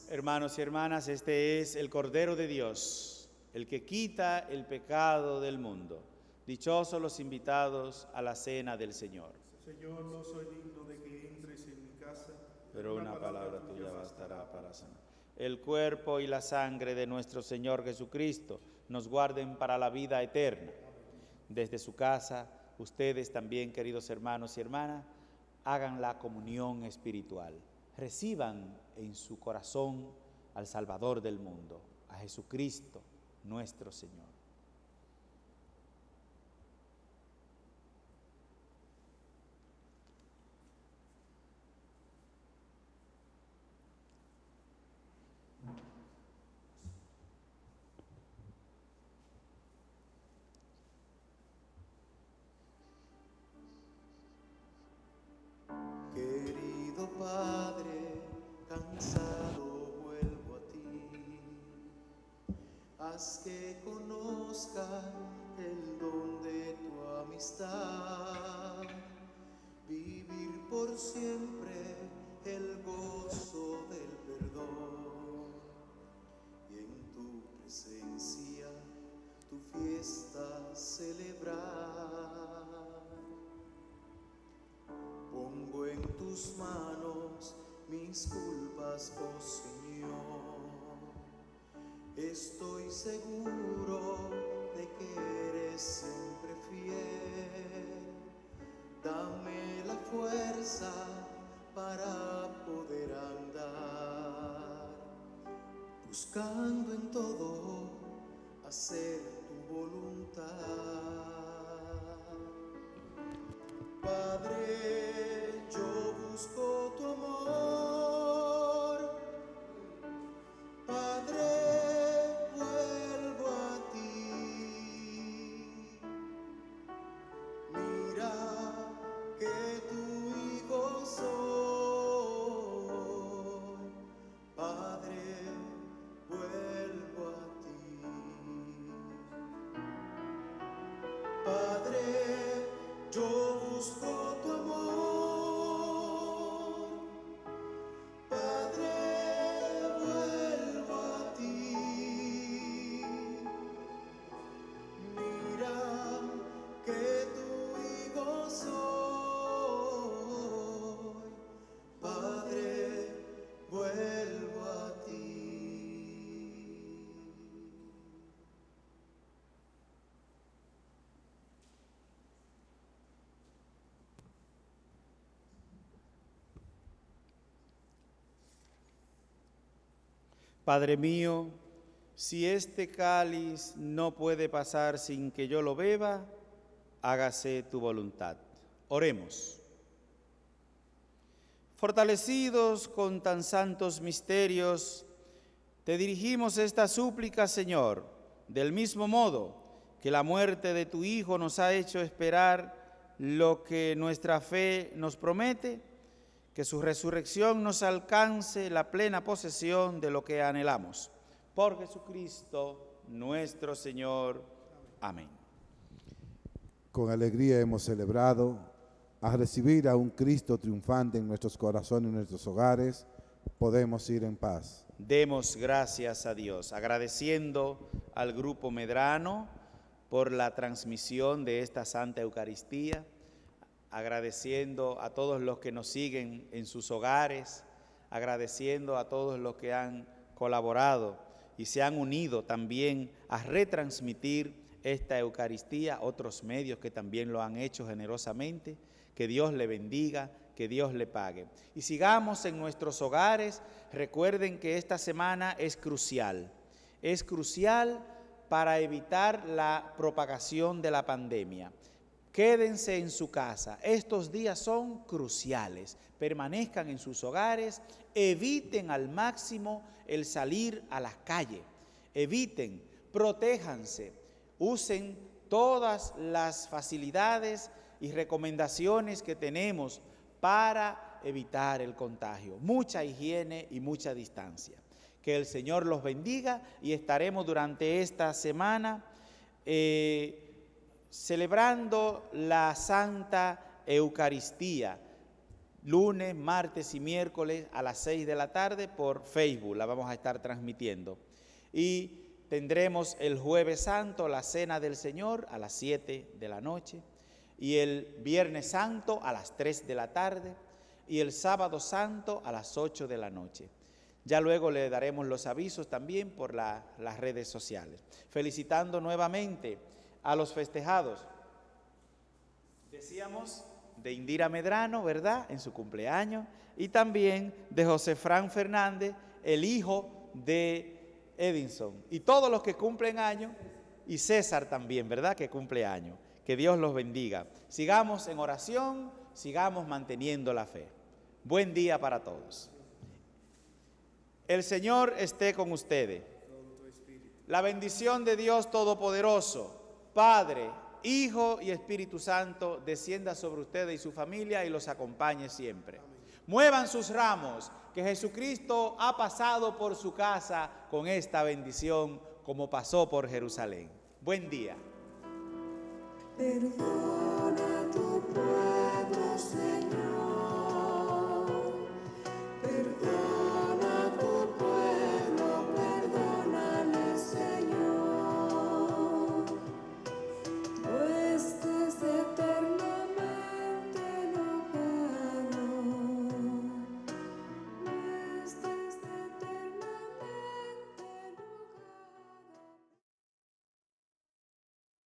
Hermanos y hermanas, este es el Cordero de Dios, el que quita el pecado del mundo. Dichosos los invitados a la cena del Señor. Señor, no soy digno de que entres en mi casa, Pero una palabra tuya bastará para sanar. El cuerpo y la sangre de nuestro Señor Jesucristo nos guarden para la vida eterna. Desde su casa, ustedes también, queridos hermanos y hermanas, hagan la comunión espiritual. Reciban en su corazón al Salvador del mundo, a Jesucristo, nuestro Señor. Querido Padre, cansado vuelvo a ti. Haz que conozca el don de tu amistad, vivir por siempre el gozo del perdón y en tu presencia tu fiesta celebrar. Pongo en tus tus manos mis culpas, oh Señor. Estoy seguro de que eres siempre fiel. Dame la fuerza para poder andar, buscando en todo hacer tu voluntad. Padre, yo busco tu amor. Padre, vuelvo a ti. Mira que tu hijo soy. Padre, vuelvo a ti. Padre, yo busco tu amor. Padre, vuelvo a ti. Mira que tu hijo soy. Padre, vuelvo a ti. Padre mío, si este cáliz no puede pasar sin que yo lo beba, hágase tu voluntad. Oremos. Fortalecidos con tan santos misterios, te dirigimos esta súplica, Señor, del mismo modo que la muerte de tu Hijo nos ha hecho esperar lo que nuestra fe nos promete, que su resurrección nos alcance la plena posesión de lo que anhelamos. Por Jesucristo nuestro Señor. Amén. Con alegría hemos celebrado a recibir a un Cristo triunfante en nuestros corazones y en nuestros hogares. Podemos ir en paz. Demos gracias a Dios, agradeciendo al Grupo Medrano por la transmisión de esta Santa Eucaristía, agradeciendo a todos los que nos siguen en sus hogares, agradeciendo a todos los que han colaborado y se han unido también a retransmitir esta Eucaristía, otros medios que también lo han hecho generosamente. Que Dios le bendiga, que Dios le pague. Y sigamos en nuestros hogares. Recuerden que esta semana es crucial para evitar la propagación de la pandemia. Quédense en su casa, estos días son cruciales, permanezcan en sus hogares, eviten al máximo el salir a las calles, eviten, protéjanse, usen todas las facilidades y recomendaciones que tenemos para evitar el contagio, mucha higiene y mucha distancia. Que el Señor los bendiga y estaremos durante esta semana celebrando la Santa Eucaristía, lunes, martes y miércoles a las 6 de la tarde por Facebook, la vamos a estar transmitiendo. Y tendremos el Jueves Santo, la Cena del Señor, a las 7 de la noche, y el Viernes Santo a las 3 de la tarde, y el Sábado Santo a las 8 de la noche. Ya luego le daremos los avisos también por las redes sociales. Felicitando nuevamente a los festejados. Decíamos de Indira Medrano, ¿verdad?, en su cumpleaños, y también de José Fran Fernández, el hijo de Edinson, y todos los que cumplen años, y César también, ¿verdad?, que cumple años. Que Dios los bendiga. Sigamos en oración, sigamos manteniendo la fe. Buen día para todos. El Señor esté con ustedes. La bendición de Dios Todopoderoso, Padre, Hijo y Espíritu Santo, descienda sobre ustedes y su familia y los acompañe siempre. Muevan sus ramos, que Jesucristo ha pasado por su casa con esta bendición como pasó por Jerusalén. Buen día. Perdona tu pueblo, Señor.